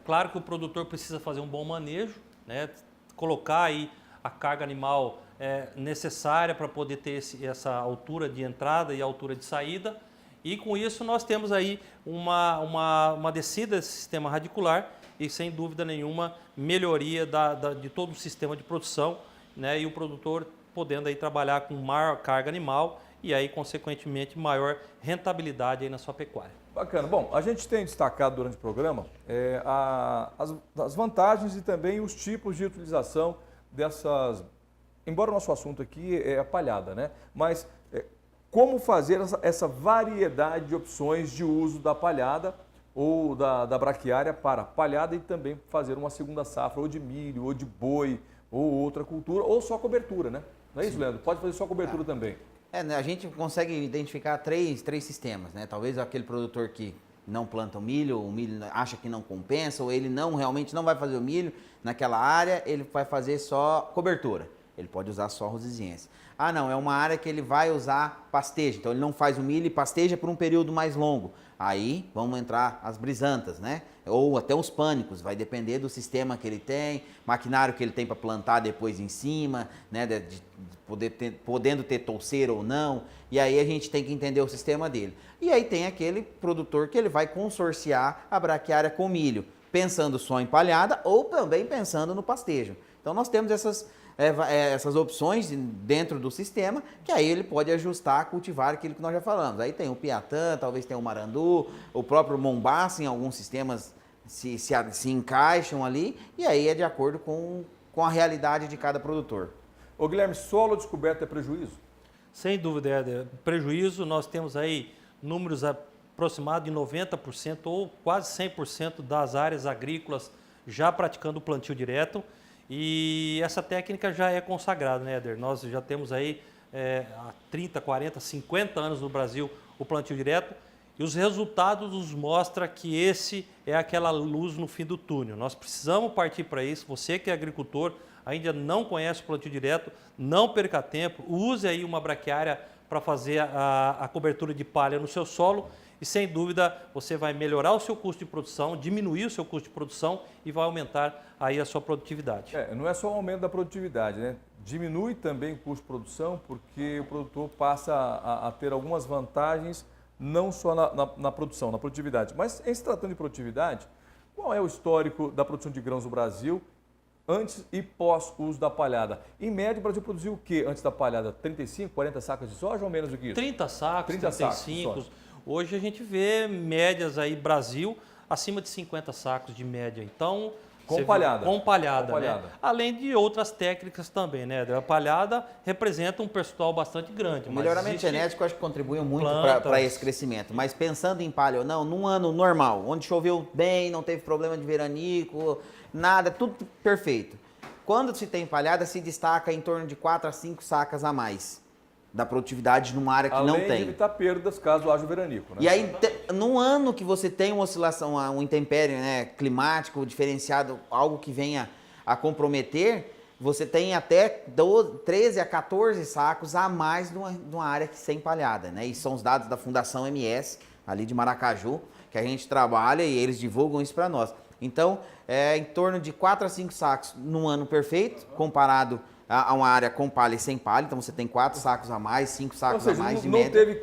Claro que o produtor precisa fazer um bom manejo, né, colocar aí a carga animal necessária para poder ter essa altura de entrada e altura de saída. E com isso nós temos aí uma descida desse sistema radicular e, sem dúvida nenhuma, melhoria de todo o sistema de produção, né, e o produtor podendo aí trabalhar com maior carga animal e aí, consequentemente, maior rentabilidade aí na sua pecuária. Bacana. Bom, a gente tem destacado durante o programa as vantagens e também os tipos de utilização dessas, embora o nosso assunto aqui é a palhada, né? Mas como fazer essa variedade de opções de uso da palhada ou da braquiária para palhada e também fazer uma segunda safra ou de milho, ou de boi, ou outra cultura, ou só cobertura, né? Não é isso, Leandro? Pode fazer só cobertura também. A gente consegue identificar três sistemas, né? Talvez aquele produtor que não planta o milho acha que não compensa, ou ele realmente não vai fazer o milho naquela área, ele vai fazer só cobertura. Ele pode usar só rusiziense. Não, é uma área que ele vai usar pastejo, então ele não faz o milho e pasteja por um período mais longo. Aí vamos entrar as brisantas, né? Ou até os pânicos, vai depender do sistema que ele tem, maquinário que ele tem para plantar depois em cima, né? Podendo ter touceira ou não. E aí a gente tem que entender o sistema dele. E aí tem aquele produtor que ele vai consorciar a braquiária com milho, pensando só em palhada ou também pensando no pastejo. Então nós temos essas opções dentro do sistema, que aí ele pode ajustar, cultivar aquilo que nós já falamos. Aí tem o piatã, talvez tenha o marandu, o próprio mombaça, em alguns sistemas se encaixam ali, e aí é de acordo com a realidade de cada produtor. Ô Guilherme, solo descoberto é prejuízo? Sem dúvida, Éder. Prejuízo, nós temos aí números aproximados de 90% ou quase 100% das áreas agrícolas já praticando o plantio direto. E essa técnica já é consagrada, né, Éder? Nós já temos aí há 30, 40, 50 anos no Brasil o plantio direto e os resultados nos mostram que esse é aquela luz no fim do túnel. Nós precisamos partir para isso. Você que é agricultor, ainda não conhece o plantio direto, não perca tempo, use aí uma braquiária para fazer a cobertura de palha no seu solo e, sem dúvida, você vai melhorar o seu custo de produção, diminuir o seu custo de produção e vai aumentar aí a sua produtividade. Não é só o aumento da produtividade, né? Diminui também o custo de produção porque o produtor passa a ter algumas vantagens, não só na produção, na produtividade. Mas, em se tratando de produtividade, qual é o histórico da produção de grãos no Brasil antes e pós-uso da palhada? Em média, o Brasil produziu o quê antes da palhada? 35, 40 sacas de soja ou menos do que isso? 30 sacos, 35. Hoje a gente vê médias aí, Brasil, acima de 50 sacos de média. Então, com palhada. Com palhada, né? Além de outras técnicas também, né? A palhada representa um percentual bastante grande. O melhoramento genético acho que contribui muito para esse crescimento. Mas pensando em palha ou não, num ano normal, onde choveu bem, não teve problema de veranico, nada, tudo perfeito. Quando se tem palhada, se destaca em torno de 4 a 5 sacas a mais da produtividade numa área que não tem. Além de evitar perdas caso haja o veranico, né? E aí, num ano que você tem uma oscilação, um intempérie, né, climático diferenciado, algo que venha a comprometer, você tem até 13 a 14 sacos a mais numa área que sem palhada, né? E são os dados da Fundação MS, ali de Maracaju, que a gente trabalha e eles divulgam isso para nós. Então, em torno de 4 a 5 sacos num ano perfeito, comparado a uma área com palha e sem palha, então você tem 4 sacos a mais, 5 sacos a mais de média. Não teve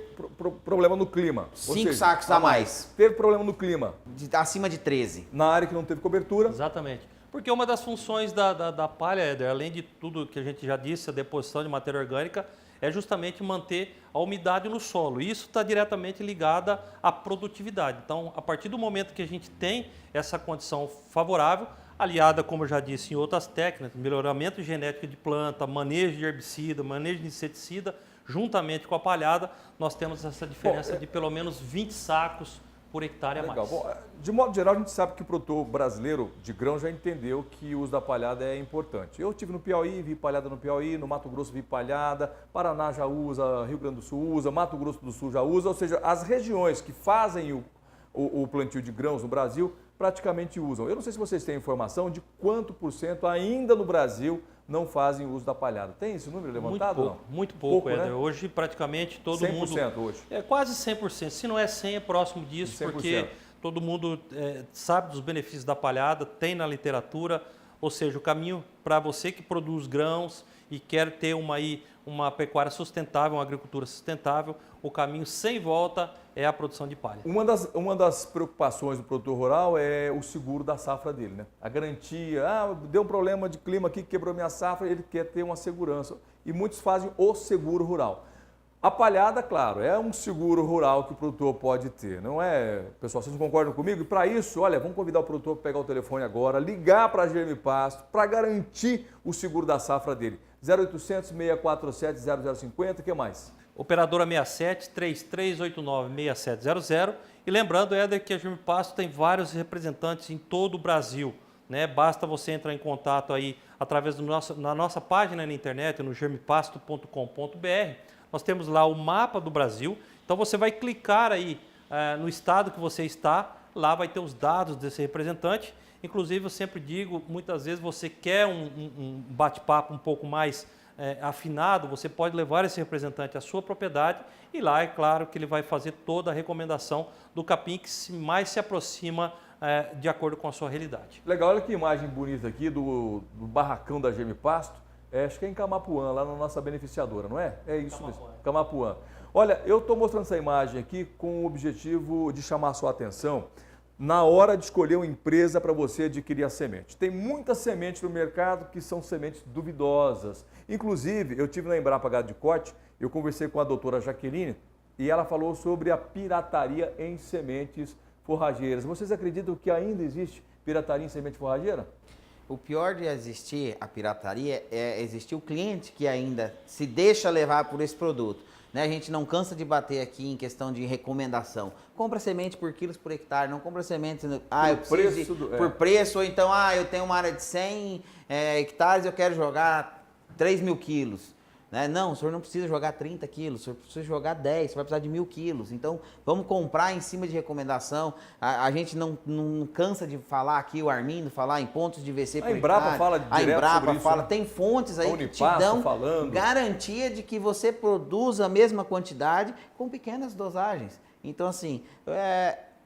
problema no clima. 5 sacos a mais. Teve problema no clima. Acima de 13. Na área que não teve cobertura. Exatamente. Porque uma das funções da palha, Éder, além de tudo que a gente já disse, a deposição de matéria orgânica, é justamente manter a umidade no solo. Isso está diretamente ligado à produtividade. Então, a partir do momento que a gente tem essa condição favorável, aliada, como eu já disse, em outras técnicas, melhoramento genético de planta, manejo de herbicida, manejo de inseticida, juntamente com a palhada, nós temos essa diferença de pelo menos 20 sacos por hectare a mais. Bom, de modo geral, a gente sabe que o produtor brasileiro de grão já entendeu que o uso da palhada é importante. Eu estive no Piauí, vi palhada no Piauí, no Mato Grosso vi palhada, Paraná já usa, Rio Grande do Sul usa, Mato Grosso do Sul já usa, ou seja, as regiões que fazem o plantio de grãos no Brasil praticamente usam. Eu não sei se vocês têm informação de quanto por cento ainda no Brasil não fazem uso da palhada. Tem esse número levantado? Muito pouco, Éder. Né? Hoje praticamente todo 100% mundo... 100% hoje? É quase 100%. Se não é 100%, é próximo disso, 100%. Porque todo mundo sabe dos benefícios da palhada, tem na literatura, ou seja, o caminho para você que produz grãos e quer ter uma pecuária sustentável, uma agricultura sustentável, o caminho sem volta é a produção de palha. Uma das preocupações do produtor rural é o seguro da safra dele, né? A garantia, deu um problema de clima aqui, quebrou minha safra, ele quer ter uma segurança. E muitos fazem o seguro rural. A palhada, claro, é um seguro rural que o produtor pode ter, não é? Pessoal, vocês não concordam comigo? E para isso, olha, vamos convidar o produtor para pegar o telefone agora, ligar para a Germipasto para garantir o seguro da safra dele. 0800 647 0050, o que mais? Operadora 67 3389 6700. E lembrando, Éder, que a Germipasto tem vários representantes em todo o Brasil, né? Basta você entrar em contato aí através da nossa página na internet, no germipasto.com.br. Nós temos lá o mapa do Brasil. Então você vai clicar aí no estado que você está, lá vai ter os dados desse representante. Inclusive, eu sempre digo, muitas vezes você quer um bate-papo um pouco mais afinado, você pode levar esse representante à sua propriedade e lá é claro que ele vai fazer toda a recomendação do capim que mais se aproxima de acordo com a sua realidade. Legal, olha que imagem bonita aqui do barracão da Germipasto. Acho que é em Camapuã, lá na nossa beneficiadora, não é? É isso mesmo, Camapuã. Olha, eu estou mostrando essa imagem aqui com o objetivo de chamar a sua atenção na hora de escolher uma empresa para você adquirir a semente. Tem muitas sementes no mercado que são sementes duvidosas. Inclusive, eu tive na Embrapa Gado de Corte, eu conversei com a doutora Jaqueline e ela falou sobre a pirataria em sementes forrageiras. Vocês acreditam que ainda existe pirataria em semente forrageira? O pior de existir a pirataria é existir o cliente que ainda se deixa levar por esse produto. Né? A gente não cansa de bater aqui em questão de recomendação. Compra semente por quilos por hectare, não compra semente por preço, ou então eu tenho uma área de 100 hectares e eu quero jogar 3.000 quilos. Né? Não, o senhor não precisa jogar 30 quilos, o senhor precisa jogar 10, você vai precisar de 1.000 quilos. Então, vamos comprar em cima de recomendação. A gente não cansa de falar aqui, o Armindo, falar em pontos de VC por hectare. A Embrapa fala direto sobre isso. A Embrapa fala, tem fontes aí que te dão garantia de que você produza a mesma quantidade com pequenas dosagens. Então, assim,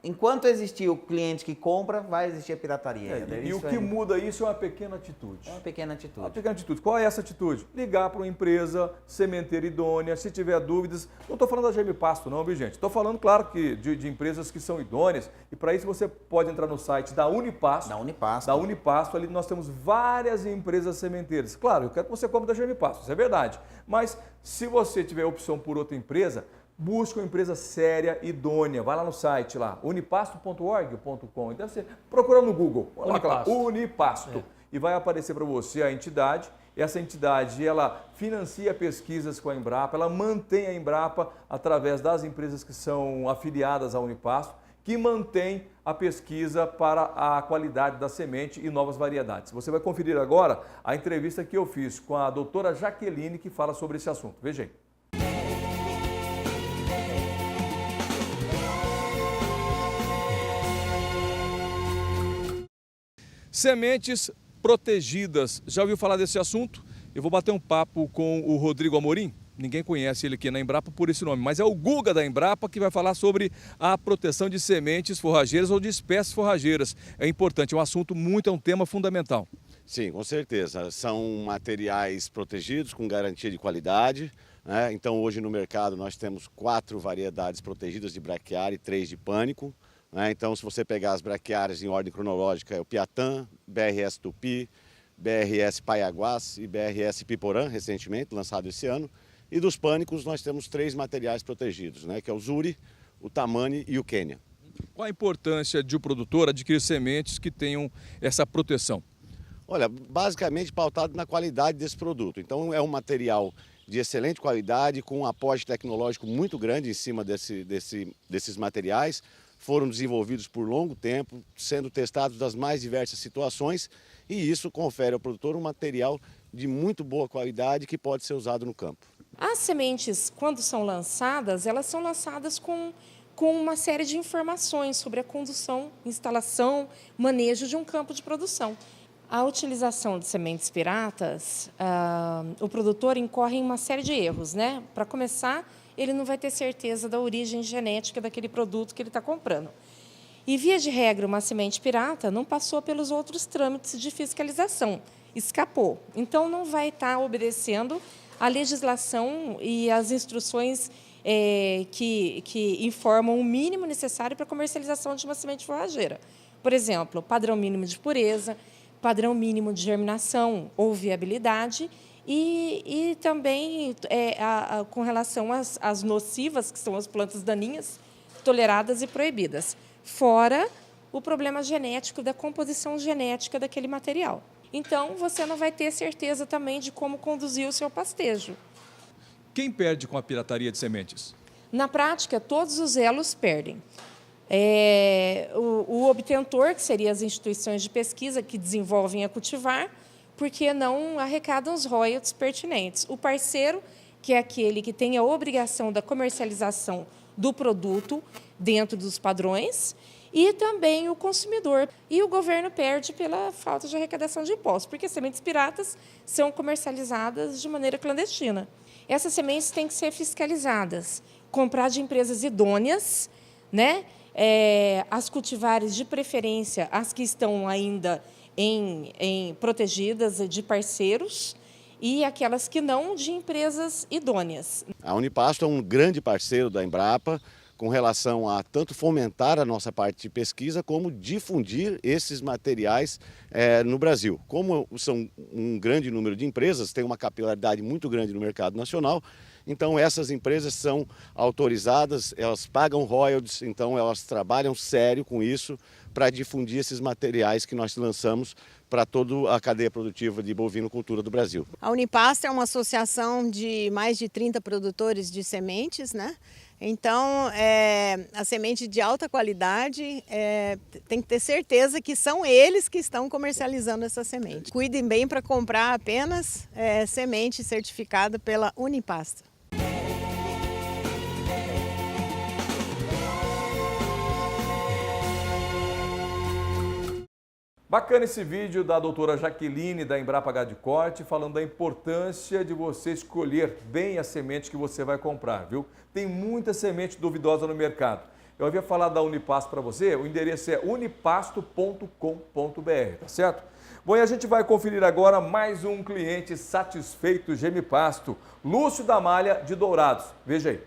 enquanto existir o cliente que compra, vai existir a pirataria. E o que muda isso é uma pequena atitude. É uma pequena atitude. Uma pequena atitude. Qual é essa atitude? Ligar para uma empresa sementeira idônea, se tiver dúvidas. Não estou falando da Germipasto não, viu gente? Estou falando, claro, que de empresas que são idôneas. E para isso você pode entrar no site da Unipasto. Da Unipasto, ali nós temos várias empresas sementeiras. Claro, eu quero que você compre da Germipasto, isso é verdade. Mas se você tiver opção por outra empresa, busca uma empresa séria, idônea. Vai lá no site, lá, unipasto.org.com. Deve ser, procura no Google. Unipasto. E vai aparecer para você a entidade. Essa entidade, ela financia pesquisas com a Embrapa, ela mantém a Embrapa através das empresas que são afiliadas à Unipasto, que mantém a pesquisa para a qualidade da semente e novas variedades. Você vai conferir agora a entrevista que eu fiz com a doutora Jaqueline, que fala sobre esse assunto. Veja aí. Sementes protegidas. Já ouviu falar desse assunto? Eu vou bater um papo com o Rodrigo Amorim. Ninguém conhece ele aqui na Embrapa por esse nome, mas é o Guga da Embrapa que vai falar sobre a proteção de sementes forrageiras ou de espécies forrageiras. É importante, é um assunto é um tema fundamental. Sim, com certeza. São materiais protegidos com garantia de qualidade. Então hoje no mercado nós temos 4 variedades protegidas de braquiária e 3 de pânico. né? Então, se você pegar as braquiárias em ordem cronológica, é o Piatã, BRS Tupi, BRS Paiaguás e BRS Piporã, recentemente, lançado esse ano. E dos pânicos nós temos 3 materiais protegidos, né? Que é o Zuri, o Tamani e o Quênia. Qual a importância de o produtor adquirir sementes que tenham essa proteção? Olha, basicamente pautado na qualidade desse produto. Então é um material de excelente qualidade, com um aporte tecnológico muito grande em cima desses materiais. Foram desenvolvidos por longo tempo, sendo testados nas mais diversas situações, e isso confere ao produtor um material de muito boa qualidade que pode ser usado no campo. As sementes, quando são lançadas, elas são lançadas com uma série de informações sobre a condução, instalação, manejo de um campo de produção. A utilização de sementes piratas, o produtor incorre em uma série de erros, né? Para começar, ele não vai ter certeza da origem genética daquele produto que ele está comprando. E, via de regra, uma semente pirata não passou pelos outros trâmites de fiscalização, escapou. Então, não vai estar obedecendo à legislação e às instruções que informam o mínimo necessário para a comercialização de uma semente forrageira. Por exemplo, padrão mínimo de pureza, padrão mínimo de germinação ou viabilidade e também com relação às nocivas, que são as plantas daninhas, toleradas e proibidas, fora o problema genético da composição genética daquele material. Então, você não vai ter certeza também de como conduzir o seu pastejo. Quem perde com a pirataria de sementes? Na prática, todos os elos perdem. O obtentor, que seriam as instituições de pesquisa que desenvolvem a cultivar, porque não arrecadam os royalties pertinentes. O parceiro, que é aquele que tem a obrigação da comercialização do produto dentro dos padrões, e também o consumidor. E o governo perde pela falta de arrecadação de impostos, porque sementes piratas são comercializadas de maneira clandestina. Essas sementes têm que ser fiscalizadas, comprar de empresas idôneas, né? As cultivares, de preferência, as que estão ainda protegidas de parceiros, e aquelas que não, de empresas idôneas. A Unipasto é um grande parceiro da Embrapa, com relação a tanto fomentar a nossa parte de pesquisa, como difundir esses materiais no Brasil. Como são um grande número de empresas, tem uma capilaridade muito grande no mercado nacional, então essas empresas são autorizadas, elas pagam royalties, então elas trabalham sério com isso para difundir esses materiais que nós lançamos para toda a cadeia produtiva de bovinocultura do Brasil. A Unipasto é uma associação de mais de 30 produtores de sementes, né? Então, a semente de alta qualidade, tem que ter certeza que são eles que estão comercializando essa semente. Cuidem bem para comprar apenas semente certificada pela Unipasto. Bacana esse vídeo da doutora Jaqueline, da Embrapa Gado de Corte, falando da importância de você escolher bem a semente que você vai comprar, viu? Tem muita semente duvidosa no mercado. Eu havia falado da Unipasto para você, o endereço é unipasto.com.br, tá certo? Bom, e a gente vai conferir agora mais um cliente satisfeito Gemipasto, Lúcio da Malha de Dourados. Veja aí.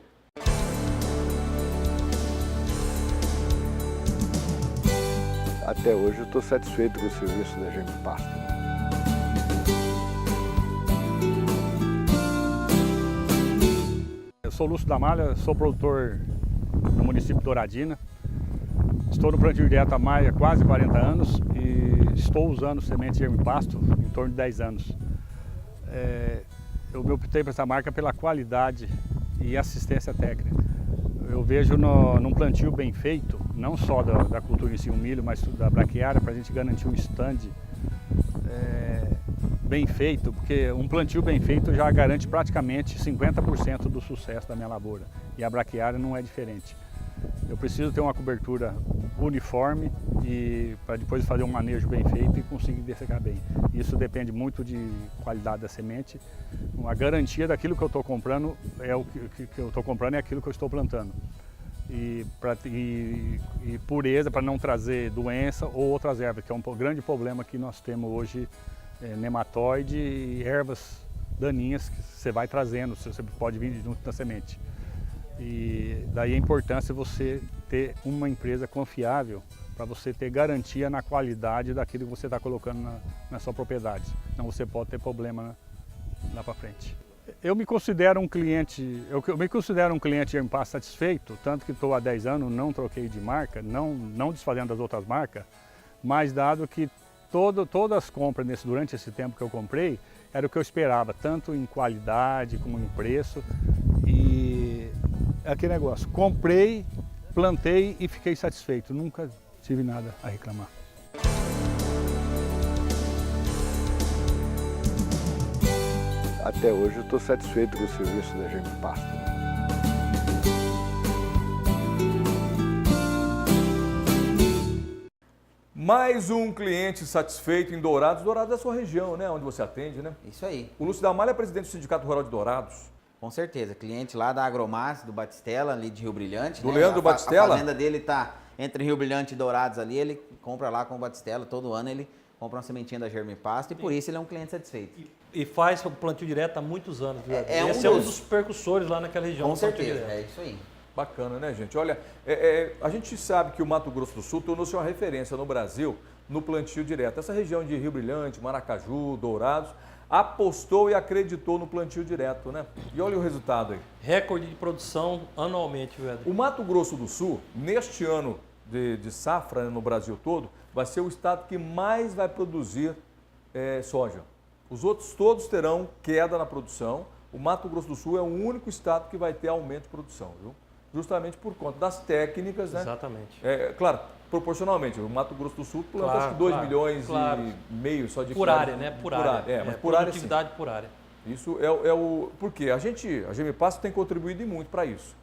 Até hoje eu estou satisfeito com o serviço da Gemipasto. Eu sou Lúcio da Malha, sou produtor no município de Douradina. Estou no plantio direto há quase 40 anos e estou usando semente Gemipasto em torno de 10 anos. Eu me optei por essa marca pela qualidade e assistência técnica. Eu vejo num plantio bem feito, não só da cultura em si, o milho, mas da braquiária, para a gente garantir um stand bem feito, porque um plantio bem feito já garante praticamente 50% do sucesso da minha lavoura, e a braquiária não é diferente. Eu preciso ter uma cobertura uniforme para depois fazer um manejo bem feito e conseguir dessecar bem. Isso depende muito de qualidade da semente. A garantia daquilo que eu estou comprando é aquilo que eu estou plantando. E pureza para não trazer doença ou outras ervas, que é um grande problema que nós temos hoje, nematóide e ervas daninhas que você vai trazendo, você pode vir junto da semente. E daí a importância de você ter uma empresa confiável para você ter garantia na qualidade daquilo que você está colocando na sua propriedade. Então você pode ter problema lá para frente. Eu me considero um cliente, Germe Pasto satisfeito, tanto que estou há 10 anos, não troquei de marca, não desfazendo das outras marcas, mas dado que todas as compras durante esse tempo que eu comprei, era o que eu esperava, tanto em qualidade como em preço. E aquele negócio, comprei, plantei e fiquei satisfeito, nunca tive nada a reclamar. Até hoje eu estou satisfeito com o serviço da Germe Pasto. Mais um cliente satisfeito em Dourados. Dourados é a sua região, né? Onde você atende, né? Isso aí. O Lúcio Damalha é presidente do Sindicato Rural de Dourados. Com certeza. Cliente lá da Agromás, do Batistella, ali de Rio Brilhante. Do Leandro Batistella? A fazenda dele está entre Rio Brilhante e Dourados ali. Ele compra lá com o Batistella. Todo ano ele compra uma sementinha da Germe Pasto e por isso ele é um cliente satisfeito. E faz o plantio direto há muitos anos. Esse é um dos percussores lá naquela região. Com certeza, é isso aí. Bacana, né, gente? Olha, a gente sabe que o Mato Grosso do Sul tornou-se uma referência no Brasil no plantio direto. Essa região de Rio Brilhante, Maracaju, Dourados, apostou e acreditou no plantio direto, né? E olha o resultado aí. Recorde de produção anualmente, velho. O Mato Grosso do Sul, neste ano de safra, né, no Brasil todo, vai ser o estado que mais vai produzir soja. Os outros todos terão queda na produção. O Mato Grosso do Sul é o único estado que vai ter aumento de produção, viu? Justamente por conta das técnicas, né? Exatamente. Claro, proporcionalmente. O Mato Grosso do Sul planta acho que 2 milhões e meio só de por área, né? Por área. Mas por área, sim. Produtividade por área. Isso é o... Porque a Germe Pasto tem contribuído e muito para isso.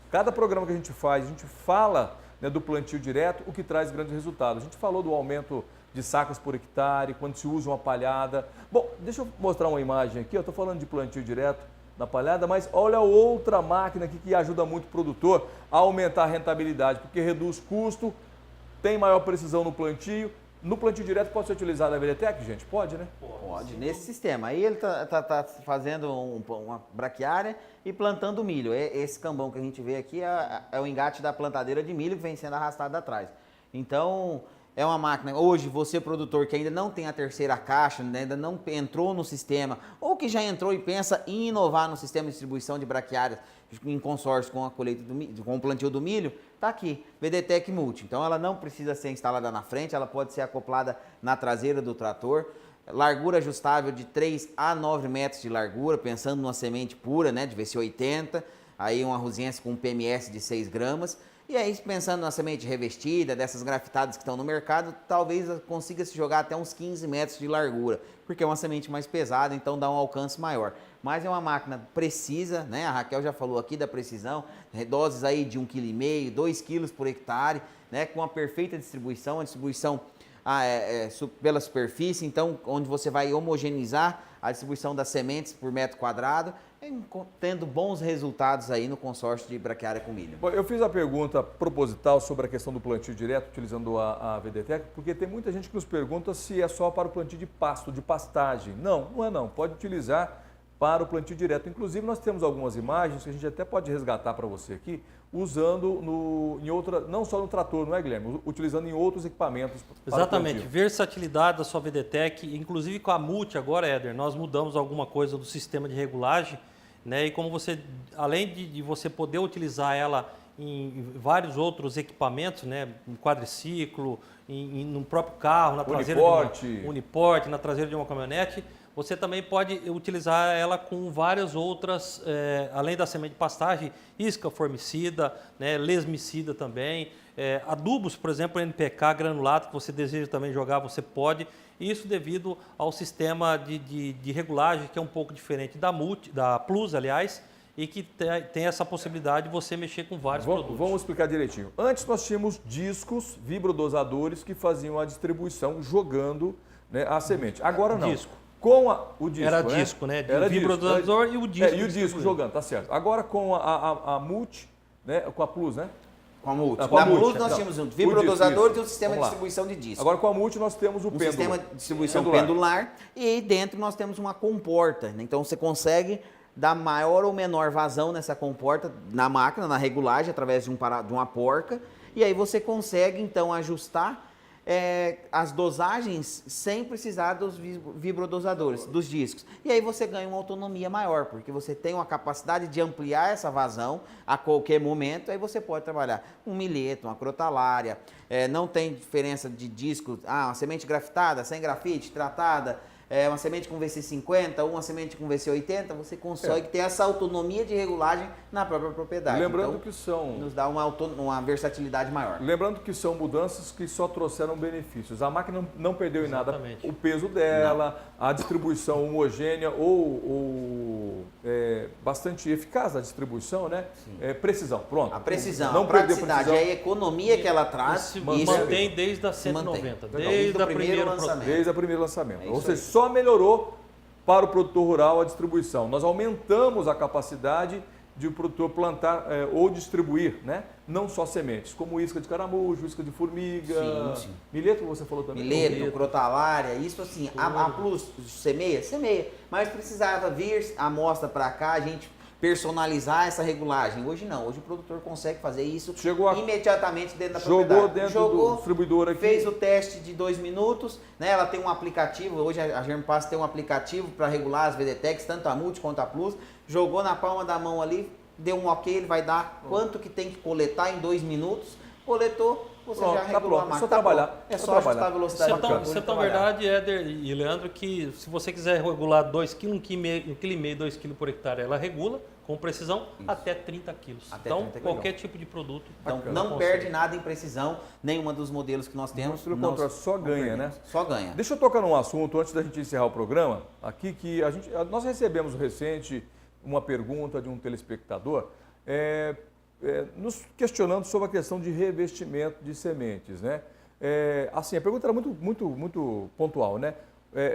Cada programa que a gente faz, a gente fala, né, do plantio direto, o que traz grandes resultados. A gente falou do aumento de sacas por hectare, quando se usa uma palhada. Bom, deixa eu mostrar uma imagem aqui. Eu estou falando de plantio direto na palhada, mas olha outra máquina aqui que ajuda muito o produtor a aumentar a rentabilidade, porque reduz custo, tem maior precisão no plantio. No plantio direto pode ser utilizada a VDTEC, gente? Pode, né? Pode, nesse sistema. Aí ele tá fazendo uma braquiária e plantando milho. Esse cambão que a gente vê aqui é o engate da plantadeira de milho que vem sendo arrastado atrás. Então, é uma máquina, hoje você produtor que ainda não tem a terceira caixa, né, ainda não entrou no sistema, ou que já entrou e pensa em inovar no sistema de distribuição de braquiárias em consórcio com a colheita com o plantio do milho, está aqui, VDTEC Multi. Então ela não precisa ser instalada na frente, ela pode ser acoplada na traseira do trator. Largura ajustável de 3 a 9 metros de largura, pensando numa semente pura, né, de VC80, aí uma rosinhense com um PMS de 6 gramas. E aí, pensando na semente revestida, dessas grafitadas que estão no mercado, talvez consiga se jogar até uns 15 metros de largura, porque é uma semente mais pesada, então dá um alcance maior. Mas é uma máquina precisa, né? A Raquel já falou aqui da precisão, doses aí de 1,5 kg, 2 kg por hectare, né? Com a perfeita distribuição, a distribuição pela superfície, então onde você vai homogeneizar a distribuição das sementes por metro quadrado, tendo bons resultados aí no consórcio de braquiária com milho. Eu fiz a pergunta proposital sobre a questão do plantio direto, utilizando a VDTEC, porque tem muita gente que nos pergunta se é só para o plantio de pasto, de pastagem. Não, não é não. Pode utilizar para o plantio direto. Inclusive, nós temos algumas imagens que a gente até pode resgatar para você aqui, usando não só no trator, não é, Guilherme? Utilizando em outros equipamentos. Exatamente, versatilidade da sua VDTEC, inclusive com a Multi agora, Éder, nós mudamos alguma coisa do sistema de regulagem, né? E como você, além de você poder utilizar ela em vários outros equipamentos, né? Um quadriciclo, no próprio carro, na traseira uniporte, na traseira de uma caminhonete, você também pode utilizar ela com várias outras, além da semente de pastagem, isca formicida, né, lesmicida também, adubos, por exemplo, NPK granulado, que você deseja também jogar, você pode. Isso devido ao sistema de regulagem, que é um pouco diferente da Plus, aliás, e que tem essa possibilidade de você mexer com vários produtos. Vamos explicar direitinho. Antes nós tínhamos discos vibrodosadores que faziam a distribuição jogando, né, a semente. Agora não. Disco. O disco, era né? disco, né? Era vibrodosador e o disco. E o disco jogando, tá certo. Agora com a Multi, né? Com a Plus, né? Com a Multi. Com a Multi nós tínhamos um vibrodosador e um sistema de distribuição de disco. Agora com a Multi nós temos o pêndulo. Sistema de distribuição pendular e aí dentro nós temos uma comporta. Então você consegue dá maior ou menor vazão nessa comporta, na máquina, na regulagem, através de uma porca, e aí você consegue então ajustar as dosagens sem precisar dos vibrodosadores, dos discos. E aí você ganha uma autonomia maior, porque você tem uma capacidade de ampliar essa vazão a qualquer momento, aí você pode trabalhar um milheto, uma crotalária, não tem diferença de disco, uma semente grafitada, sem grafite, tratada, uma semente com VC50 ou uma semente com VC80, você consegue ter essa autonomia de regulagem na própria propriedade. Lembrando então, que são... nos dá uma versatilidade maior. Lembrando que são mudanças que só trouxeram benefícios. A máquina não perdeu em nada Exatamente. o peso dela, a distribuição homogênea ou bastante eficaz a distribuição, né? Precisão, pronto. A precisão, não a praticidade, a economia que ela traz. Se mantém desde a 190, desde o primeiro lançamento. Desde o primeiro lançamento. Ou seja, só melhorou para o produtor rural a distribuição. Nós aumentamos a capacidade de o produtor plantar ou distribuir, né? Não só sementes, como isca de caramujo, isca de formiga, milheto, você falou também? Milheto, crotalária, isso assim, a Plus semeia, mas precisava vir a amostra para cá, a gente personalizar essa regulagem. Hoje não, hoje o produtor consegue fazer isso imediatamente dentro da propriedade. Jogou dentro do distribuidor aqui. Fez o teste de 2 minutos, né? Ela tem um aplicativo, hoje a Germpass tem um aplicativo para regular as VDTECs, tanto a Multi quanto a Plus, jogou na palma da mão ali, deu um ok, ele vai dar quanto que tem que coletar em 2 minutos, coletou, você já regulou a máquina. É só trabalhar. É só ajustar a velocidade. Isso é tão verdade, Éder e Leandro, que se você quiser regular 2 kg, 1,5 kg, 2 kg por hectare, ela regula com precisão até 30 kg. Então, qualquer tipo de produto. Então, não perde nada em precisão, nenhuma dos modelos que nós temos. Pelo contrário, só ganha, né? Só ganha. Deixa eu tocar num assunto, antes da gente encerrar o programa, aqui que nós recebemos recente uma pergunta de um telespectador, nos questionando sobre a questão de revestimento de sementes, né? Assim, a pergunta era muito pontual, né?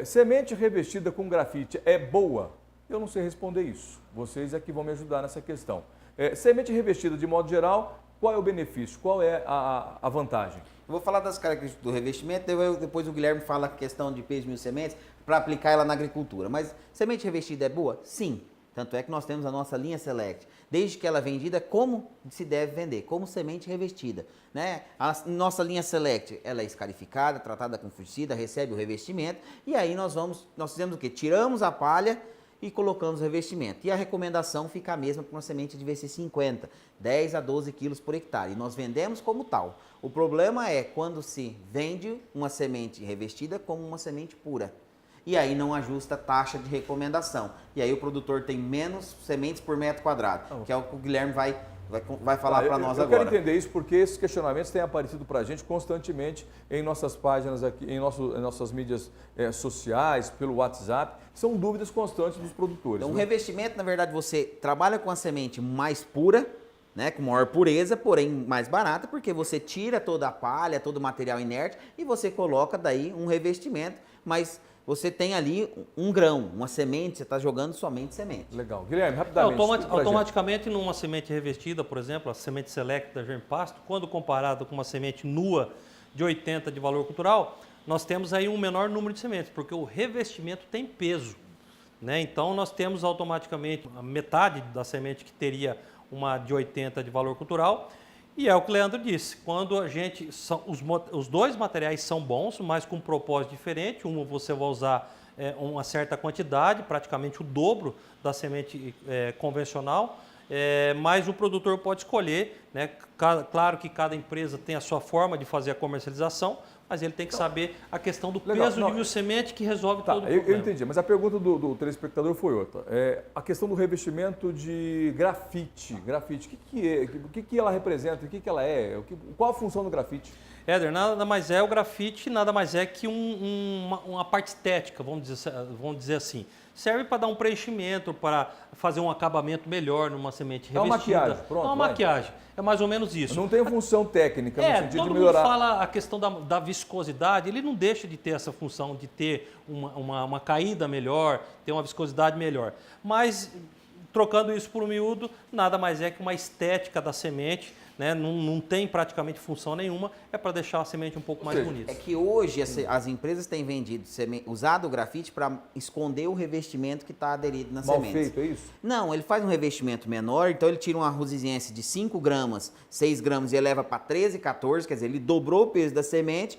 Semente revestida com grafite é boa? Eu não sei responder isso. Vocês é que vão me ajudar nessa questão. Semente revestida, de modo geral, qual é o benefício? Qual é a vantagem? Eu vou falar das características do revestimento, depois o Guilherme fala a questão de peso de 1000 sementes para aplicar ela na agricultura. Mas semente revestida é boa? Sim. Tanto é que nós temos a nossa linha Select, desde que ela é vendida, como se deve vender, como semente revestida, né? A nossa linha Select, ela é escarificada, tratada com fungicida, recebe o revestimento, e aí nós fizemos o quê? Tiramos a palha e colocamos o revestimento. E a recomendação fica a mesma para uma semente de VC50, 10 a 12 quilos por hectare, e nós vendemos como tal. O problema é quando se vende uma semente revestida como uma semente pura. E aí não ajusta a taxa de recomendação. E aí o produtor tem menos sementes por metro quadrado, que é o que o Guilherme vai falar para nós agora. Eu quero entender isso porque esses questionamentos têm aparecido para a gente constantemente em nossas páginas aqui, em nossas mídias sociais, pelo WhatsApp. São dúvidas constantes dos produtores. Então, o revestimento, na verdade, você trabalha com a semente mais pura, né, com maior pureza, porém mais barata, porque você tira toda a palha, todo o material inerte e você coloca daí um revestimento, mas você tem ali um grão, uma semente, você está jogando somente semente. Legal. Guilherme, rapidamente. Automaticamente, numa semente revestida, por exemplo, a semente Select da Germpasto, quando comparada com uma semente nua de 80 de valor cultural, nós temos aí um menor número de sementes, porque o revestimento tem peso, né? Então, nós temos automaticamente a metade da semente que teria uma de 80 de valor cultural. E é o que o Leandro disse, quando os dois materiais são bons, mas com um propósito diferente, você vai usar uma certa quantidade, praticamente o dobro da semente convencional, mas o produtor pode escolher, né? Claro que cada empresa tem a sua forma de fazer a comercialização, mas ele tem que saber a questão do peso de 1000 sementes que resolve todo o problema. Eu entendi, mas a pergunta do telespectador foi outra. A questão do revestimento de grafite. O que ela representa? O que ela é? Qual a função do grafite? Éder, nada mais é o grafite, nada mais é que uma parte estética, vamos dizer assim. Serve para dar um preenchimento, para fazer um acabamento melhor numa semente revestida. É uma maquiagem, pronto. É uma maquiagem, é mais ou menos isso. Não tem função técnica no sentido de Todo melhorar. mundo fala a questão da viscosidade, ele não deixa de ter essa função de ter uma caída melhor, ter uma viscosidade melhor. Mas, trocando isso por um miúdo, nada mais é que uma estética da semente, né, não tem praticamente função nenhuma, é para deixar a semente um pouco mais bonita. É que hoje as empresas têm vendido, usado o grafite para esconder o revestimento que está aderido na semente. Mal feito, é isso? Não, ele faz um revestimento menor, então ele tira uma rosiziense de 5 gramas, 6 gramas e eleva para 13, 14, quer dizer, ele dobrou o peso da semente,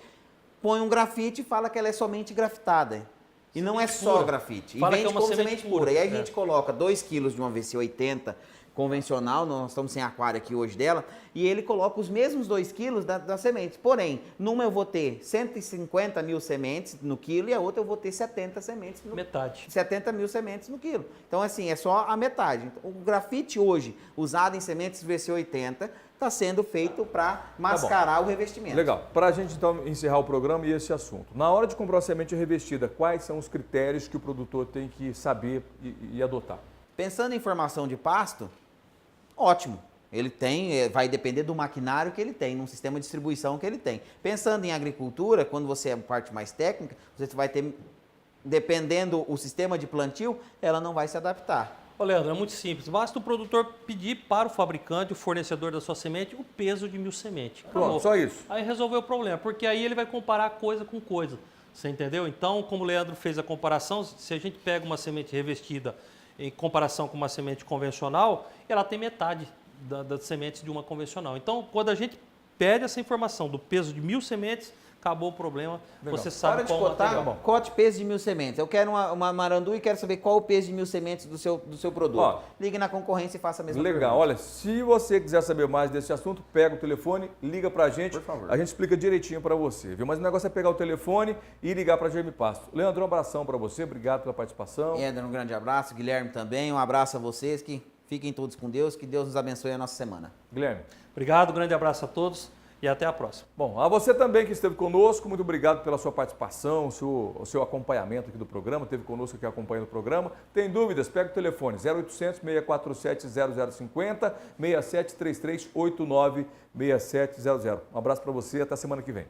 põe um grafite e fala que ela é somente grafitada. E não é só grafite. E vende como semente pura. E aí a gente coloca 2 quilos de uma VC80 convencional, nós estamos sem aquário aqui hoje dela, e ele coloca os mesmos 2 quilos da semente. Porém, numa eu vou ter 150 mil sementes no quilo e a outra eu vou ter 70 sementes no metade. 70 mil sementes no quilo. Então, assim, é só a metade. O grafite hoje, usado em sementes VC80, está sendo feito para mascarar o revestimento. Legal. Para a gente, então, encerrar o programa e esse assunto. Na hora de comprar uma semente revestida, quais são os critérios que o produtor tem que saber e adotar? Pensando em formação de pasto, ótimo. Ele tem, vai depender do maquinário que ele tem, num sistema de distribuição que ele tem. Pensando em agricultura, quando você é parte mais técnica, você vai ter, dependendo o sistema de plantio, ela não vai se adaptar. Ô Leandro, é muito simples. Basta o produtor pedir para o fabricante, o fornecedor da sua semente, o peso de 1000 sementes. Pronto, só isso. Aí resolveu o problema, porque aí ele vai comparar coisa com coisa. Você entendeu? Então, como o Leandro fez a comparação, se a gente pega uma semente revestida em comparação com uma semente convencional, ela tem metade das sementes de uma convencional. Então, quando a gente pede essa informação do peso de 1000 sementes, acabou o problema. Legal. Você sabe qual material. Cote peso de 1000 sementes. Eu quero uma marandu e quero saber qual o peso de 1000 sementes do seu produto. Ó, ligue na concorrência e faça a mesma legal. pergunta. Olha, se você quiser saber mais desse assunto, pega o telefone, liga pra gente. Por favor. A gente explica direitinho pra você, viu? Mas o negócio é pegar o telefone e ligar pra Germipasto. Leandro, um abração pra você. Obrigado pela participação. Éder, um grande abraço. Guilherme também. Um abraço a vocês. Que fiquem todos com Deus. Que Deus nos abençoe a nossa semana. Guilherme. Obrigado, um grande abraço a todos. E até a próxima. Bom, a você também que esteve conosco, muito obrigado pela sua participação, o seu acompanhamento aqui do programa, esteve conosco aqui acompanhando o programa. Tem dúvidas? Pega o telefone 0800 647 0050 6733 89 6700. Um abraço para você, até semana que vem.